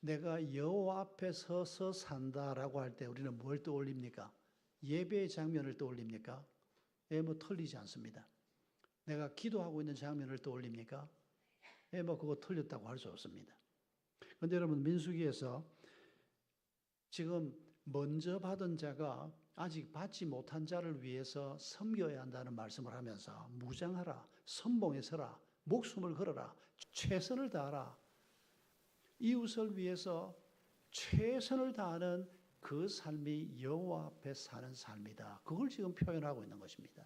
내가 여호와 앞에 서서 산다라고 할 때 우리는 뭘 떠올립니까? 예배의 장면을 떠올립니까? 예, 뭐 틀리지 않습니다. 내가 기도하고 있는 장면을 떠올립니까? 예, 뭐 그거 틀렸다고 할 수 없습니다. 그런데 여러분 민수기에서 지금 먼저 받은 자가 아직 받지 못한 자를 위해서 섬겨야 한다는 말씀을 하면서 무장하라, 선봉에 서라, 목숨을 걸어라, 최선을 다하라. 이웃을 위해서 최선을 다하는 그 삶이 여호와 앞에 사는 삶이다. 그걸 지금 표현하고 있는 것입니다.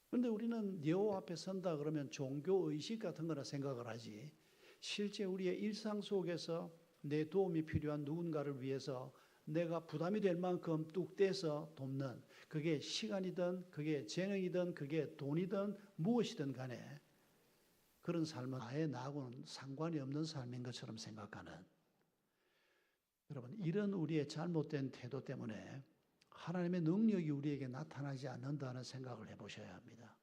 그런데 우리는 여호와 앞에 선다 그러면 종교 의식 같은 거나 생각을 하지, 실제 우리의 일상 속에서 내 도움이 필요한 누군가를 위해서 내가 부담이 될 만큼 뚝 떼서 돕는, 그게 시간이든 그게 재능이든 그게 돈이든 무엇이든 간에 그런 삶은 아예 나하고는 상관이 없는 삶인 것처럼 생각하는, 여러분, 이런 우리의 잘못된 태도 때문에 하나님의 능력이 우리에게 나타나지 않는다는 생각을 해보셔야 합니다.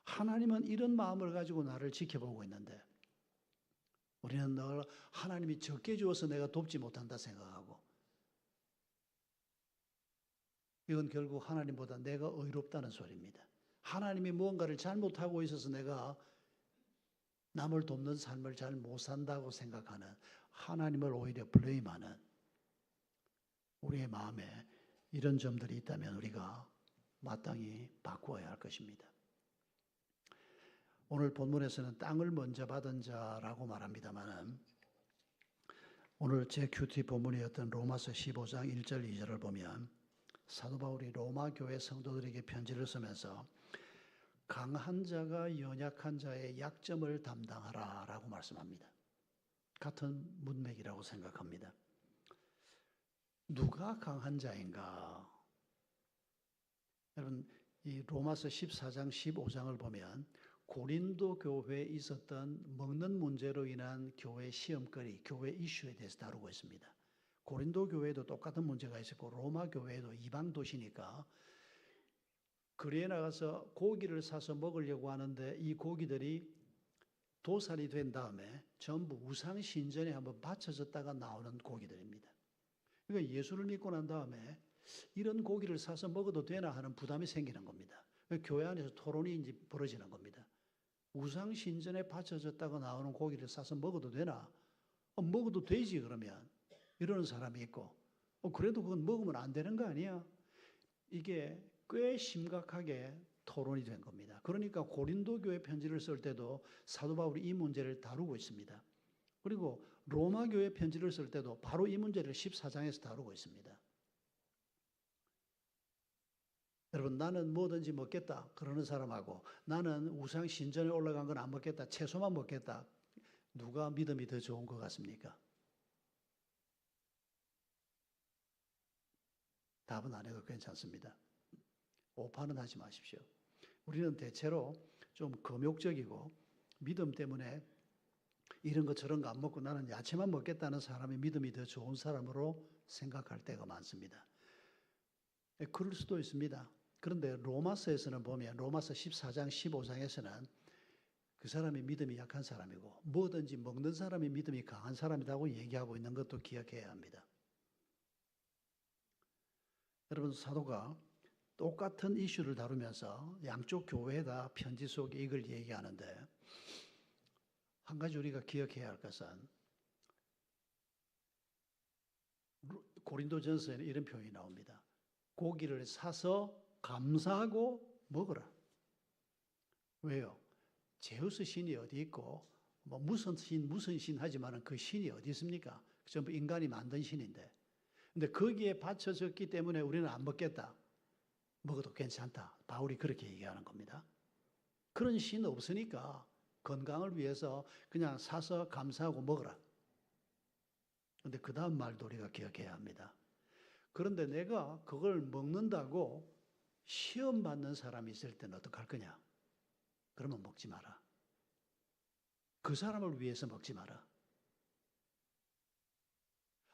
하나님은 이런 마음을 가지고 나를 지켜보고 있는데 우리는 늘 하나님이 적게 주어서 내가 돕지 못한다 생각하고, 이건 결국 하나님보다 내가 의롭다는 소리입니다. 하나님이 무언가를 잘못하고 있어서 내가 남을 돕는 삶을 잘 못 산다고 생각하는, 하나님을 오히려 블레임하는 우리의 마음에 이런 점들이 있다면 우리가 마땅히 바꾸어야 할 것입니다. 오늘 본문에서는 땅을 먼저 받은 자라고 말합니다만, 오늘 제 큐티 본문이었던 로마서 15장 1절 2절을 보면 사도 바울이 로마 교회 성도들에게 편지를 쓰면서 강한 자가 연약한 자의 약점을 담당하라 라고 말씀합니다. 같은 문맥이라고 생각합니다. 누가 강한 자인가? 여러분, 이 로마서 14장 15장을 보면 고린도 교회에 있었던 먹는 문제로 인한 교회 시험거리, 교회 이슈에 대해서 다루고 있습니다. 고린도 교회에도 똑같은 문제가 있었고 로마 교회에도 이방 도시니까 거리에 나가서 고기를 사서 먹으려고 하는데 이 고기들이 도살이 된 다음에 전부 우상 신전에 한번 바쳐졌다가 나오는 고기들입니다. 그러니까 예수를 믿고 난 다음에 이런 고기를 사서 먹어도 되나 하는 부담이 생기는 겁니다. 교회 안에서 토론이 이제 벌어지는 겁니다. 우상 신전에 바쳐졌다가 나오는 고기를 사서 먹어도 되나? 먹어도 되지 그러면 이러는 사람이 있고, 그래도 그건 먹으면 안 되는 거 아니야? 이게 꽤 심각하게 토론이 된 겁니다. 그러니까 고린도 교회 편지를 쓸 때도 사도 바울이 이 문제를 다루고 있습니다. 그리고 로마 교회 편지를 쓸 때도 바로 이 문제를 14장에서 다루고 있습니다. 여러분, 나는 뭐든지 먹겠다 그러는 사람하고 나는 우상 신전에 올라간 건 안 먹겠다, 채소만 먹겠다, 누가 믿음이 더 좋은 것 같습니까? 답은 안 해도 괜찮습니다. 오판은 하지 마십시오. 우리는 대체로 좀 금욕적이고 믿음 때문에 이런 거 저런 거 안 먹고 나는 야채만 먹겠다는 사람이 믿음이 더 좋은 사람으로 생각할 때가 많습니다. 그럴 수도 있습니다. 그런데 로마서에서는 보면 로마서 14장 15장에서는 그 사람이 믿음이 약한 사람이고 뭐든지 먹는 사람이 믿음이 강한 사람이라고 얘기하고 있는 것도 기억해야 합니다. 여러분, 사도가 똑같은 이슈를 다루면서 양쪽 교회에다 편지 속에 이걸 얘기하는데 한 가지 우리가 기억해야 할 것은 고린도전서에는 이런 표현이 나옵니다. 고기를 사서 감사하고 먹어라. 왜요? 제우스 신이 어디 있고 뭐 무슨 신 하지만은 그 신이 어디 있습니까? 전부 인간이 만든 신인데, 근데 거기에 받쳐졌기 때문에 우리는 안 먹겠다, 먹어도 괜찮다, 바울이 그렇게 얘기하는 겁니다. 그런 신 없으니까 건강을 위해서 그냥 사서 감사하고 먹어라. 그런데 그 다음 말도 우리가 기억해야 합니다. 그런데 내가 그걸 먹는다고 시험 받는 사람이 있을 때는 어떡할 거냐? 그러면 먹지 마라. 그 사람을 위해서 먹지 마라.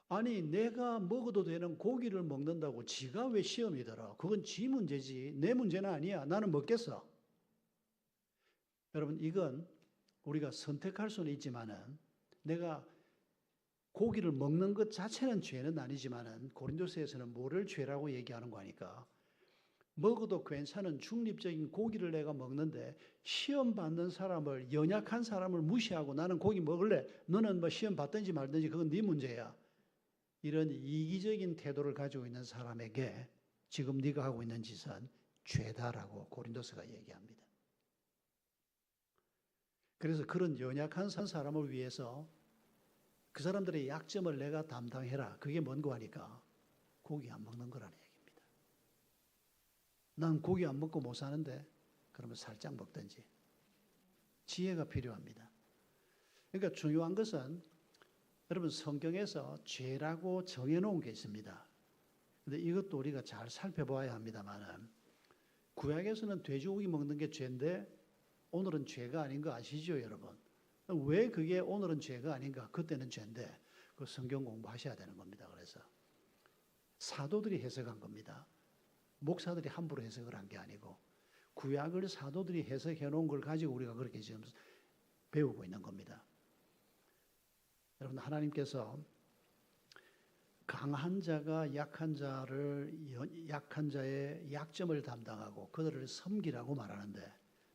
아니, 내가 먹어도 되는 고기를 먹는다고 지가 왜 시험이 들어? 그건 지 문제지 내 문제는 아니야. 나는 먹겠어. 여러분, 이건 우리가 선택할 수는 있지만은, 내가 고기를 먹는 것 자체는 죄는 아니지만은 고린도서에서는 뭐를 죄라고 얘기하는 거니까, 먹어도 괜찮은 중립적인 고기를 내가 먹는데 시험 받는 사람을, 연약한 사람을 무시하고 나는 고기 먹을래, 너는 뭐 시험 받든지 말든지 그건 네 문제야, 이런 이기적인 태도를 가지고 있는 사람에게 지금 네가 하고 있는 짓은 죄다라고 고린도서가 얘기합니다. 그래서 그런 연약한 사람을 위해서 그 사람들의 약점을 내가 담당해라. 그게 뭔고 하니까 고기 안 먹는 거라는 얘기입니다. 난 고기 안 먹고 못 사는데 그러면 살짝 먹든지. 지혜가 필요합니다. 그러니까 중요한 것은 여러분 성경에서 죄라고 정해놓은 게 있습니다. 근데 이것도 우리가 잘 살펴봐야 합니다만은 구약에서는 돼지고기 먹는 게 죄인데 오늘은 죄가 아닌 거 아시죠, 여러분? 왜 그게 오늘은 죄가 아닌가? 그때는 죄인데 그 성경 공부하셔야 되는 겁니다. 그래서 사도들이 해석한 겁니다. 목사들이 함부로 해석을 한 게 아니고 구약을 사도들이 해석해 놓은 걸 가지고 우리가 그렇게 지금 배우고 있는 겁니다. 여러분 하나님께서 강한 자가 약한 자의 약점을 담당하고 그들을 섬기라고 말하는데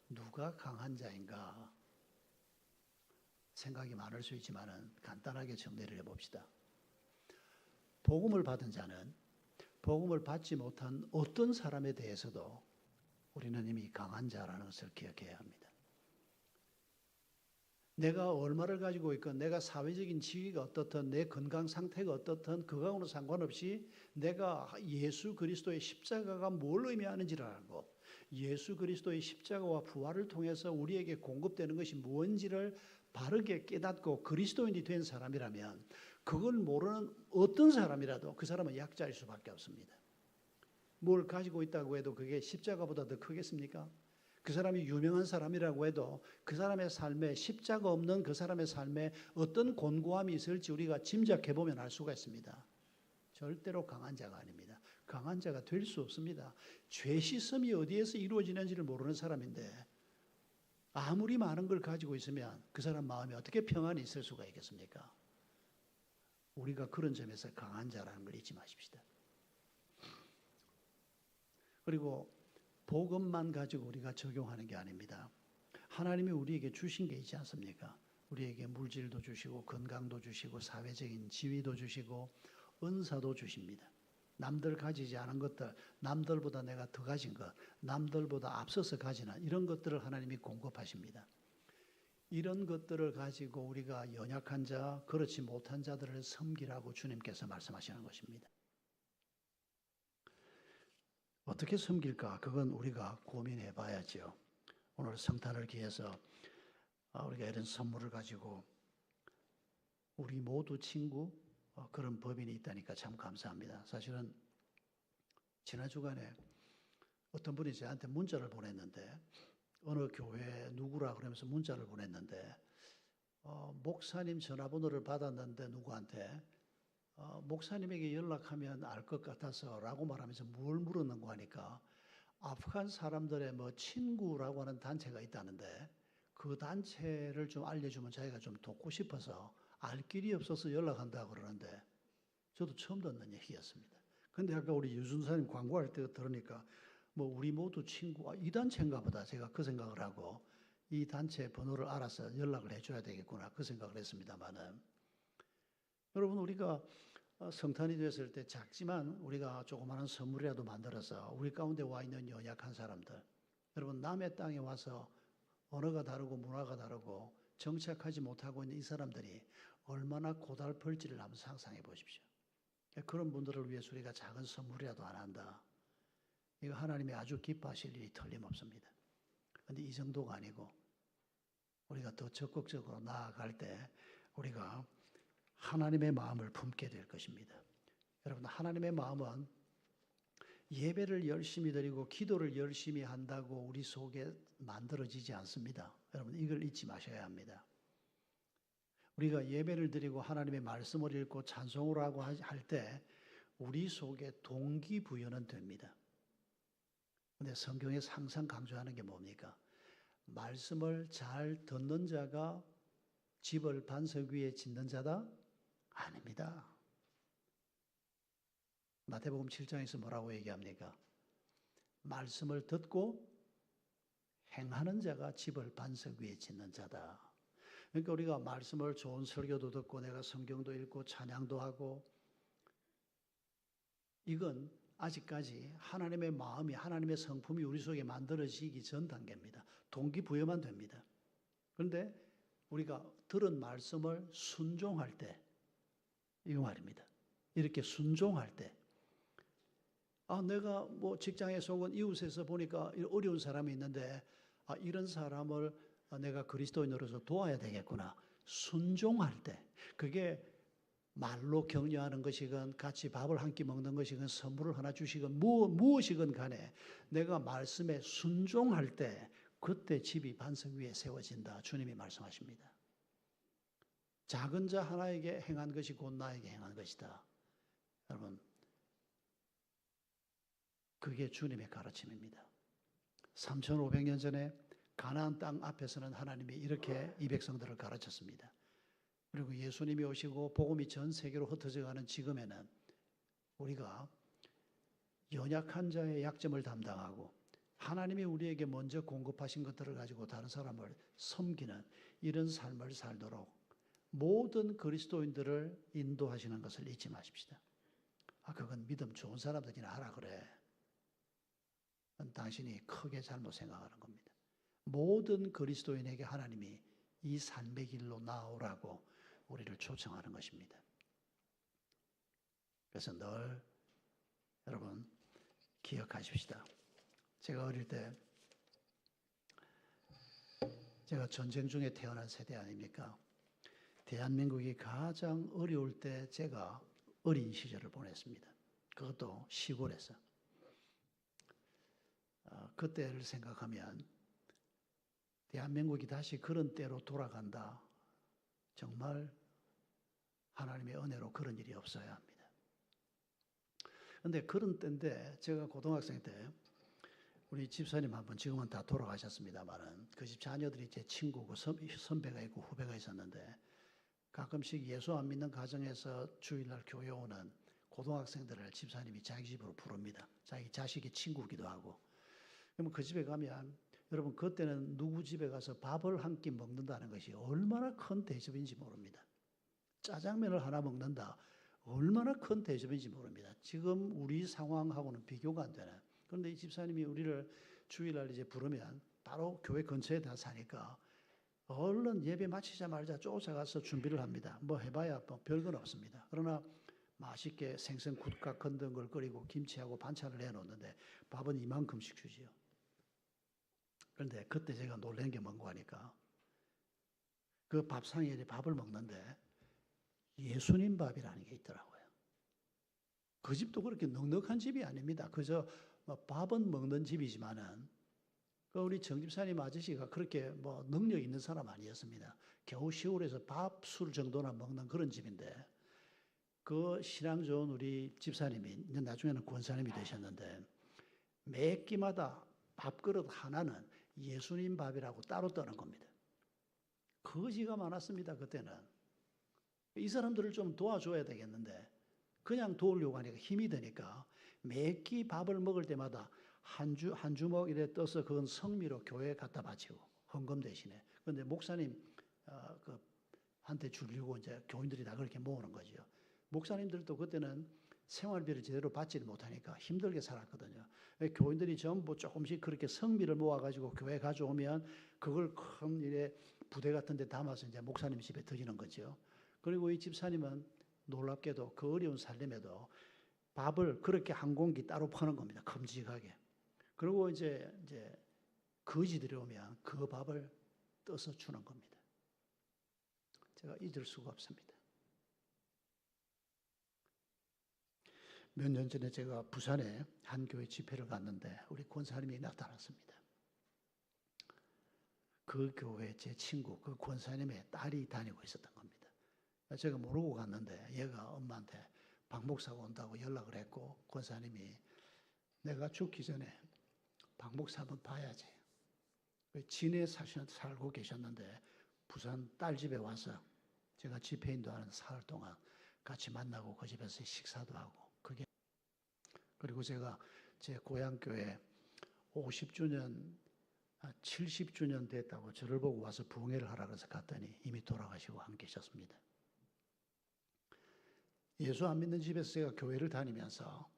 누가 강한 자인가? 생각이 많을 수 있지만은 간단하게 정리를 해봅시다. 복음을 받은 자는 복음을 받지 못한 어떤 사람에 대해서도 우리는 이미 강한 자라는 것을 기억해야 합니다. 내가 얼마를 가지고 있건 내가 사회적인 지위가 어떻든 내 건강 상태가 어떻든 그거하고는 상관없이 내가 예수 그리스도의 십자가가 뭘 의미하는지를 알고 예수 그리스도의 십자가와 부활을 통해서 우리에게 공급되는 것이 무엇인지를 바르게 깨닫고 그리스도인이 된 사람이라면 그걸 모르는 어떤 사람이라도 그 사람은 약자일 수밖에 없습니다. 뭘 가지고 있다고 해도 그게 십자가보다 더 크겠습니까? 그 사람이 유명한 사람이라고 해도 그 사람의 삶에 십자가 없는 그 사람의 삶에 어떤 곤고함이 있을지 우리가 짐작해 보면 알 수가 있습니다. 절대로 강한 자가 아닙니다. 강한 자가 될 수 없습니다. 죄 씻음이 어디에서 이루어지는지를 모르는 사람인데 아무리 많은 걸 가지고 있으면 그 사람 마음에 어떻게 평안이 있을 수가 있겠습니까? 우리가 그런 점에서 강한 자라는 걸 잊지 마십시다. 그리고 복음만 가지고 우리가 적용하는 게 아닙니다. 하나님이 우리에게 주신 게 있지 않습니까? 우리에게 물질도 주시고 건강도 주시고 사회적인 지위도 주시고 은사도 주십니다. 남들 가지지 않은 것들, 남들보다 내가 더 가진 것, 남들보다 앞서서 가지는 이런 것들을 하나님이 공급하십니다. 이런 것들을 가지고 우리가 연약한 자, 그렇지 못한 자들을 섬기라고 주님께서 말씀하시는 것입니다. 어떻게 섬길까? 그건 우리가 고민해 봐야죠. 오늘 성탄을 기해서 우리가 이런 선물을 가지고 우리 모두 친구 그런 법인이 있다니까 참 감사합니다. 사실은 지난 주간에 어떤 분이 저한테 문자를 보냈는데 어느 교회 누구라 그러면서 문자를 보냈는데 목사님 전화번호를 받았는데 누구한테 목사님에게 연락하면 알 것 같아서 라고 말하면서 뭘 물었는고 하니까 아프간 사람들의 뭐 친구라고 하는 단체가 있다는데 그 단체를 좀 알려주면 자기가 좀 돕고 싶어서 알 길이 없어서 연락한다고 그러는데 저도 처음 듣는 얘기였습니다. 근데 아까 우리 유준사님 광고할 때 들으니까 뭐 우리 모두 친구, 이 단체인가 보다 제가 그 생각을 하고 이 단체 번호를 알아서 연락을 해줘야 되겠구나 그 생각을 했습니다만은 여러분 우리가 성탄이 됐을 때 작지만 우리가 조그마한 선물이라도 만들어서 우리 가운데 와 있는 연약한 사람들 여러분 남의 땅에 와서 언어가 다르고 문화가 다르고 정착하지 못하고 있는 이 사람들이 얼마나 고달플지를 한번 상상해 보십시오. 그런 분들을 위해서 우리가 작은 선물이라도 안 한다. 이거 하나님이 아주 기뻐하실 일이 틀림없습니다. 그런데 이 정도가 아니고 우리가 더 적극적으로 나아갈 때 우리가 하나님의 마음을 품게 될 것입니다. 여러분 하나님의 마음은 예배를 열심히 드리고 기도를 열심히 한다고 우리 속에 만들어지지 않습니다. 여러분 이걸 잊지 마셔야 합니다. 우리가 예배를 드리고 하나님의 말씀을 읽고 찬송을 하고 할 때 우리 속에 동기부여는 됩니다. 그런데 성경에서 항상 강조하는 게 뭡니까? 말씀을 잘 듣는 자가 집을 반석 위에 짓는 자다? 아닙니다. 마태복음 7장에서 뭐라고 얘기합니까? 말씀을 듣고 행하는 자가 집을 반석 위에 짓는 자다. 그러니까 우리가 말씀을 좋은 설교도 듣고 내가 성경도 읽고 찬양도 하고 이건 아직까지 하나님의 마음이, 하나님의 성품이 우리 속에 만들어지기 전 단계입니다. 동기부여만 됩니다. 그런데 우리가 들은 말씀을 순종할 때, 이거 말입니다. 이렇게 순종할 때, 내가 뭐 직장에서 혹은 이웃에서 보니까 어려운 사람이 있는데, 이런 사람을 내가 그리스도인으로서 도와야 되겠구나. 순종할 때, 그게 말로 격려하는 것이건 같이 밥을 한 끼 먹는 것이건 선물을 하나 주시건 무엇이건 간에 내가 말씀에 순종할 때 그때 집이 반석 위에 세워진다. 주님이 말씀하십니다. 작은 자 하나에게 행한 것이 곧 나에게 행한 것이다. 여러분, 그게 주님의 가르침입니다. 3,500년 전에 가나안 땅 앞에서는 하나님이 이렇게 이 백성들을 가르쳤습니다. 그리고 예수님이 오시고 복음이 전 세계로 흩어져 가는 지금에는 우리가 연약한 자의 약점을 담당하고 하나님이 우리에게 먼저 공급하신 것들을 가지고 다른 사람을 섬기는 이런 삶을 살도록 모든 그리스도인들을 인도하시는 것을 잊지 마십시다. 그건 믿음 좋은 사람들이나 하라 그래. 당신이 크게 잘못 생각하는 겁니다. 모든 그리스도인에게 하나님이 이 삶의 길로 나오라고 우리를 초청하는 것입니다. 그래서 늘 여러분 기억하십시다. 제가 어릴 때 제가 전쟁 중에 태어난 세대 아닙니까? 대한민국이 가장 어려울 때 제가 어린 시절을 보냈습니다. 그것도 시골에서. 그때를 생각하면 대한민국이 다시 그런 때로 돌아간다. 정말 하나님의 은혜로 그런 일이 없어야 합니다. 그런데 그런 때인데 제가 고등학생 때 우리 집사님 한 분 지금은 다 돌아가셨습니다만은 그 집 자녀들이 제 친구고 선배가 있고 후배가 있었는데 가끔씩 예수 안 믿는 가정에서 주일날 교회 오는 고등학생들을 집사님이 자기 집으로 부릅니다. 자기 자식의 친구기도 하고. 그러면 그 집에 가면 여러분 그때는 누구 집에 가서 밥을 한 끼 먹는다는 것이 얼마나 큰 대접인지 모릅니다. 짜장면을 하나 먹는다. 얼마나 큰 대접인지 모릅니다. 지금 우리 상황하고는 비교가 안 되는. 그런데 이 집사님이 우리를 주일날 이제 부르면 바로 교회 근처에 다 사니까 얼른 예배 마치자마자 쫓아가서 준비를 합니다. 뭐 해봐야 뭐 별건 없습니다. 그러나 맛있게 생선 굿각 건든 걸 끓이고 김치하고 반찬을 해놓는데 밥은 이만큼씩 주지요. 그런데 그때 제가 놀란 게 뭔가 하니까 그 밥상에 밥을 먹는데 예수님 밥이라는 게 있더라고요. 그 집도 그렇게 넉넉한 집이 아닙니다. 그저 밥은 먹는 집이지만은 그 우리 정집사님 아저씨가 그렇게 뭐 능력 있는 사람 아니었습니다. 겨우 시골에서 밥, 술 정도나 먹는 그런 집인데 그 신앙 좋은 우리 집사님이 나중에는 권사님이 되셨는데 매 끼마다 밥그릇 하나는 예수님 밥이라고 따로 떠는 겁니다. 거지가 많았습니다. 그때는. 이 사람들을 좀 도와줘야 되겠는데 그냥 도우려고 하니까 힘이 드니까 매 끼 밥을 먹을 때마다 한 주먹 이래 떠서 그건 성미로 교회에 갖다 바치고 헌금 대신에. 그런데 목사님 한테 주려고 이제 교인들이 다 그렇게 모으는 거죠. 목사님들도 그때는 생활비를 제대로 받지를 못하니까 힘들게 살았거든요. 교인들이 전부 조금씩 그렇게 성미를 모아가지고 교회 가져오면 그걸 큰 이래 부대 같은 데 담아서 이제 목사님 집에 드리는 거죠. 그리고 이 집사님은 놀랍게도 그 어려운 살림에도 밥을 그렇게 한 공기 따로 퍼는 겁니다. 큼직하게. 그리고 이제 거지들이 오면 그 밥을 떠서 주는 겁니다. 제가 잊을 수가 없습니다. 몇 년 전에 제가 부산에 한 교회 집회를 갔는데 우리 권사님이 나타났습니다. 그 교회 제 친구, 그 권사님의 딸이 다니고 있었던 겁니다. 제가 모르고 갔는데 얘가 엄마한테 박 목사가 온다고 연락을 했고 권사님이 내가 죽기 전에 박 목사 한번 봐야지. 진해에 살고 계셨는데 부산 딸 집에 와서 제가 집회 인도하는 사흘 동안 같이 만나고 그 집에서 식사도 하고 그리고 제가 제 고향교회 50주년, 70주년 됐다고 저를 보고 와서 부흥회를 하라 그래서 갔더니 이미 돌아가시고 안 계셨습니다. 예수 안 믿는 집에서 제가 교회를 다니면서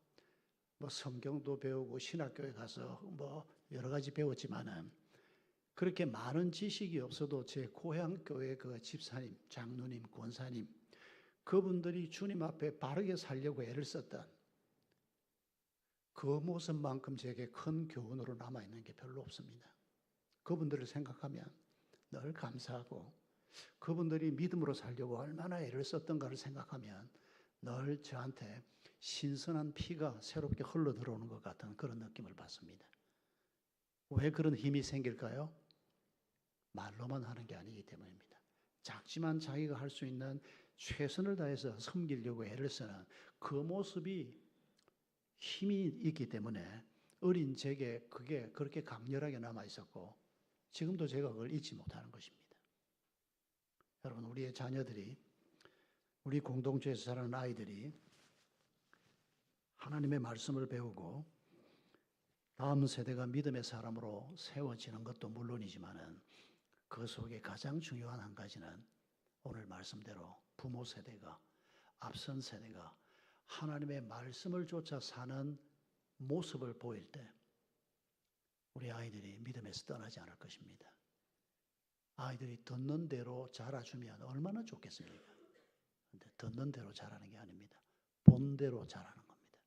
뭐 성경도 배우고 신학교에 가서 뭐 여러 가지 배웠지만은 그렇게 많은 지식이 없어도 제 고향 교회 그 집사님, 장로님, 권사님 그분들이 주님 앞에 바르게 살려고 애를 썼던 그 모습만큼 제게 큰 교훈으로 남아있는 게 별로 없습니다. 그분들을 생각하면 늘 감사하고 그분들이 믿음으로 살려고 얼마나 애를 썼던가를 생각하면 늘 저한테 신선한 피가 새롭게 흘러 들어오는 것 같은 그런 느낌을 받습니다. 왜 그런 힘이 생길까요? 말로만 하는 게 아니기 때문입니다. 작지만 자기가 할 수 있는 최선을 다해서 섬기려고 애를 쓰는 그 모습이 힘이 있기 때문에 어린 제게 그게 그렇게 강렬하게 남아 있었고 지금도 제가 그걸 잊지 못하는 것입니다. 여러분, 우리의 자녀들이, 우리 공동체에서 자라는 아이들이 하나님의 말씀을 배우고 다음 세대가 믿음의 사람으로 세워지는 것도 물론이지만은 그 속에 가장 중요한 한 가지는 오늘 말씀대로 부모 세대가, 앞선 세대가 하나님의 말씀을 쫓아 사는 모습을 보일 때 우리 아이들이 믿음에서 떠나지 않을 것입니다. 아이들이 듣는 대로 자라주면 얼마나 좋겠습니까? 그런데 듣는 대로 자라는 게 아닙니다. 본대로 자라는 겁니다.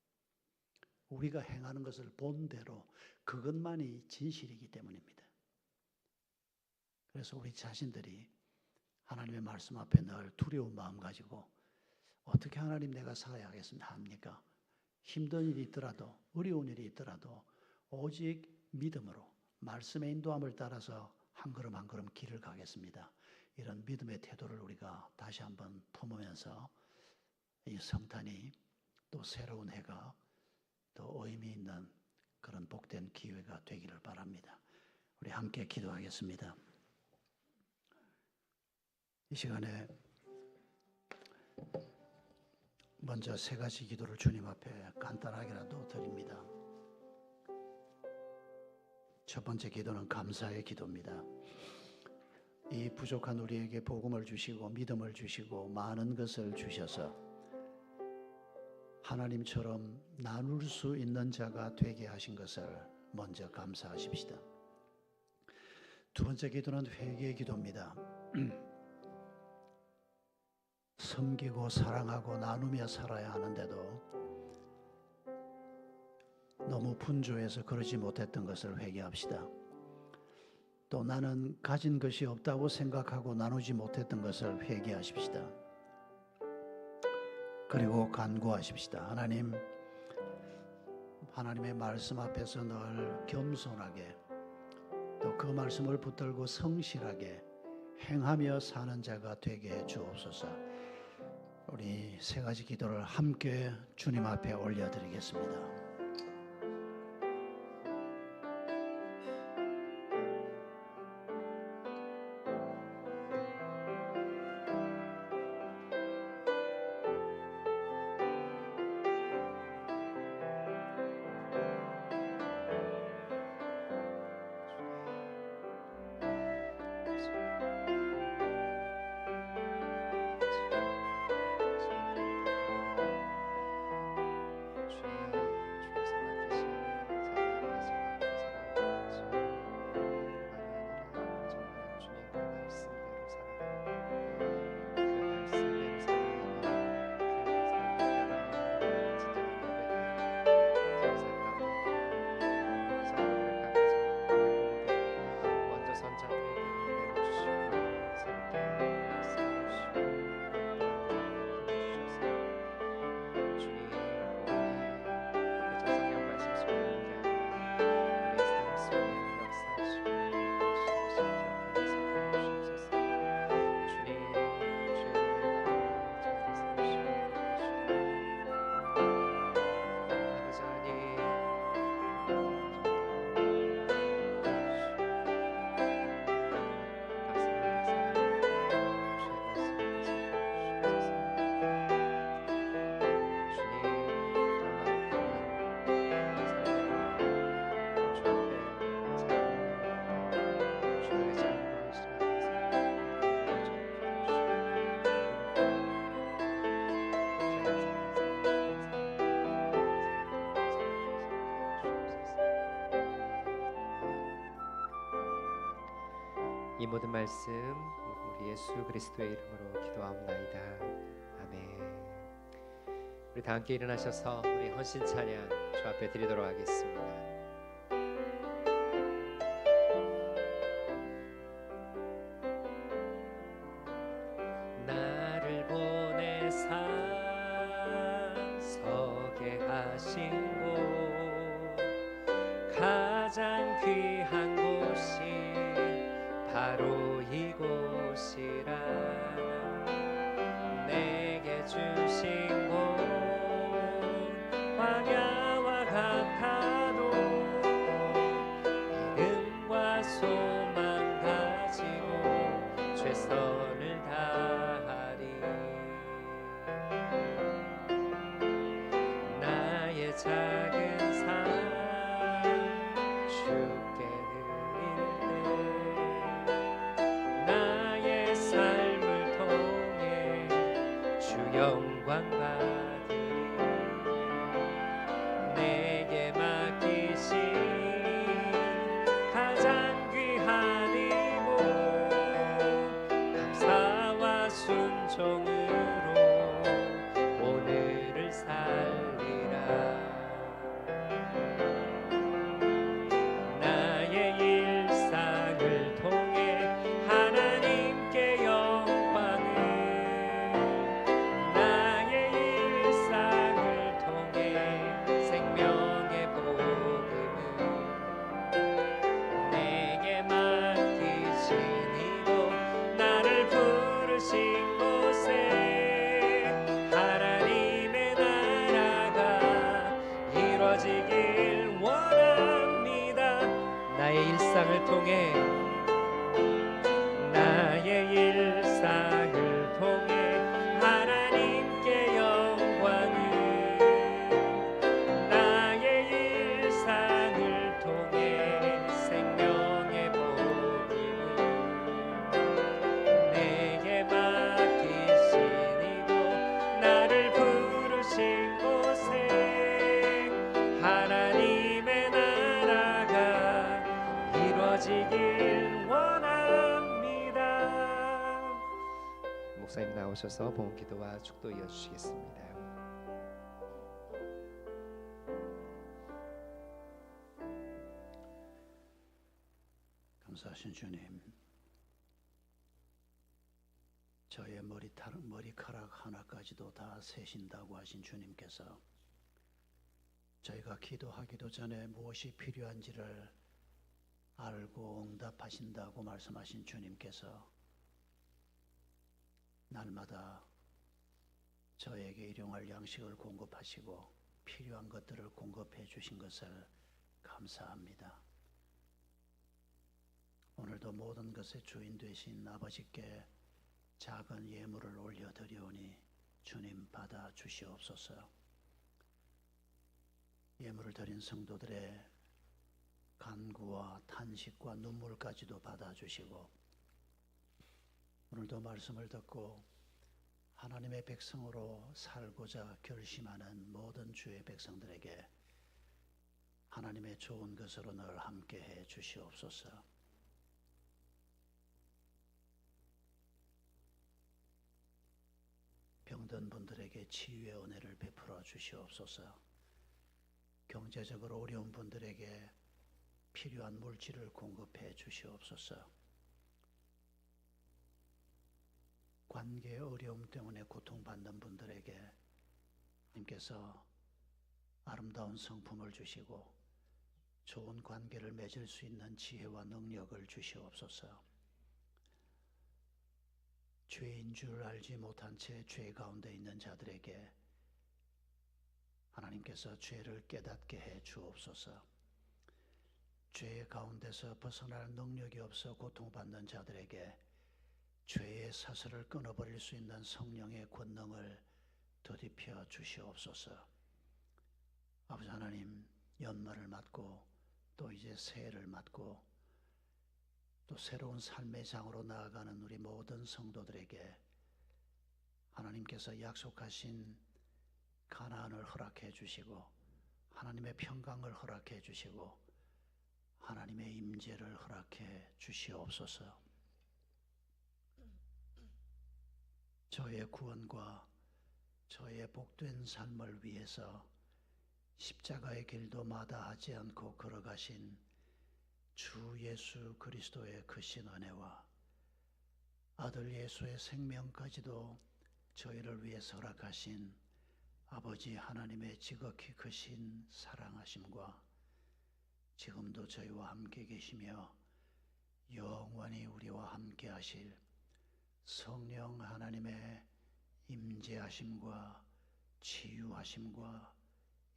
우리가 행하는 것을 본대로 그것만이 진실이기 때문입니다. 그래서 우리 자신들이 하나님의 말씀 앞에 늘 두려운 마음 가지고 어떻게 하나님 내가 살아야 합니까? 힘든 일이 있더라도 어려운 일이 있더라도 오직 믿음으로 말씀의 인도함을 따라서 한 걸음 한 걸음 길을 가겠습니다. 이런 믿음의 태도를 우리가 다시 한번 품으면서 이 성탄이 또 새로운 해가 더 의미 있는 그런 복된 기회가 되기를 바랍니다. 우리 함께 기도하겠습니다. 이 시간에 먼저 세 가지 기도를 주님 앞에 간단하게라도 드립니다. 첫 번째 기도는 감사의 기도입니다. 이 부족한 우리에게 복음을 주시고 믿음을 주시고 많은 것을 주셔서 하나님처럼 나눌 수 있는 자가 되게 하신 것을 먼저 감사하십시다. 두 번째 기도는 회개의 기도입니다. 섬기고 사랑하고 나누며 살아야 하는데도 너무 분주해서 그러지 못했던 것을 회개합시다. 또 나는 가진 것이 없다고 생각하고 나누지 못했던 것을 회개하십시다. 그리고 간구하십시다. 하나님의 말씀 앞에서 늘 겸손하게 또 그 말씀을 붙들고 성실하게 행하며 사는 자가 되게 해 주옵소서. 우리 세 가지 기도를 함께 주님 앞에 올려드리겠습니다. 이 모든 말씀 우리 예수 그리스도의 이름으로 기도하옵나이다. 아멘. 우리 다 함께 일어나셔서 우리 헌신 찬양 주 앞에 드리도록 하겠습니다. 나를 보내사 서게 하신 곳, 가장 귀한 곳이 바로 이곳이라. 내게 주신 곳 광야와 같아도 믿음과 소망 가지고 최선을 다하리. 나의 작은 삶 주께 드릴 때 나의 삶을 통해 주 영광 받으리. 내게 맡기신 가장 귀한 이곳 감사와 순종으로 오늘을 살리라. 나의 일상을 통해 하나님께 영광을, 나의 일상을 통해 생명의 복음을, 내게 맡기신 이곳 나를 부르신 곳에 하나님의 나라가 이루어지길 원합니다. 나의 일상을 통해, 나의 일상을 통해 하나님께 영광을, 나의 일상을 통해 생명의 복음을, 내게 맡기신 이곳 나를 부르신 곳에 하나님의 나라가 이루어지길 원합니다. 목사님 나오셔서 봉헌 기도와 축도 이어주시겠습니다. 감사하신 주님, 저의 머리카락 하나까지도 다 세신다고 하신 주님께서 저희가 기도하기도 전에 무엇이 필요한지를 알고 응답하신다고 말씀하신 주님께서 날마다 저에게 일용할 양식을 공급하시고 필요한 것들을 공급해 주신 것을 감사합니다. 오늘도 모든 것의 주인 되신 아버지께 작은 예물을 올려드리오니 주님 받아 주시옵소서. 예물을 드린 성도들의 간구와 탄식과 눈물까지도 받아주시고, 오늘도 말씀을 듣고 하나님의 백성으로 살고자 결심하는 모든 주의 백성들에게 하나님의 좋은 것으로 늘 함께해 주시옵소서. 병든 분들에게 치유의 은혜를 베풀어 주시옵소서. 경제적으로 어려운 분들에게 필요한 물질을 공급해 주시옵소서. 관계의 어려움 때문에 고통받는 분들에게 님께서 아름다운 성품을 주시고 좋은 관계를 맺을 수 있는 지혜와 능력을 주시옵소서. 죄인 줄 알지 못한 채 죄 가운데 있는 자들에게 하나님께서 죄를 깨닫게 해 주옵소서. 죄 가운데서 벗어날 능력이 없어 고통받는 자들에게 죄의 사슬을 끊어버릴 수 있는 성령의 권능을 더딥혀 주시옵소서. 아버지 하나님, 연말을 맞고 또 이제 새해를 맞고 또 새로운 삶의 장으로 나아가는 우리 모든 성도들에게 하나님께서 약속하신 가나안을 허락해 주시고 하나님의 평강을 허락해 주시고 하나님의 임재를 허락해 주시옵소서. 저의 구원과 저의 복된 삶을 위해서 십자가의 길도 마다하지 않고 걸어가신 주 예수 그리스도의 크신 은혜와 아들 예수의 생명까지도 저희를 위해 허락하신 아버지 하나님의 지극히 크신 사랑하심과 지금도 저희와 함께 계시며 영원히 우리와 함께 하실 성령 하나님의 임재하심과 치유하심과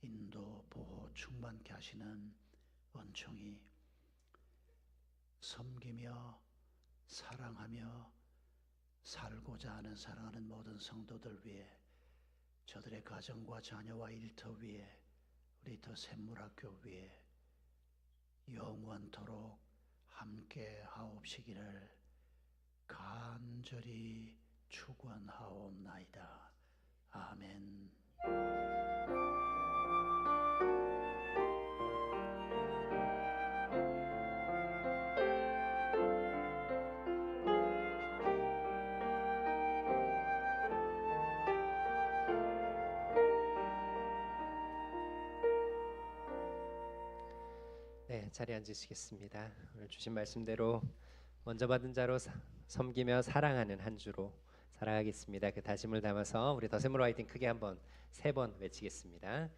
인도, 보호, 충만케 하시는 은총이 섬기며 사랑하며 살고자 하는 사랑하는 모든 성도들 위해 저들의 가정과 자녀와 일터 위에 우리 더 샘물학교 위에 영원토록 함께 하옵시기를 간절히 축원하옵나이다. 아멘. 네, 자리에 앉으시겠습니다. 오늘 주신 말씀대로 먼저 받은 자로 섬기며 사랑하는 한 주로 살아가겠습니다. 그 다짐을 담아서 우리 더샘물 화이팅 크게 한번 3번 외치겠습니다.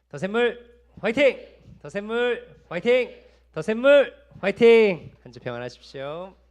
더샘물 화이팅! 더샘물 화이팅! 더샘물 화이팅! 한 주 평안하십시오.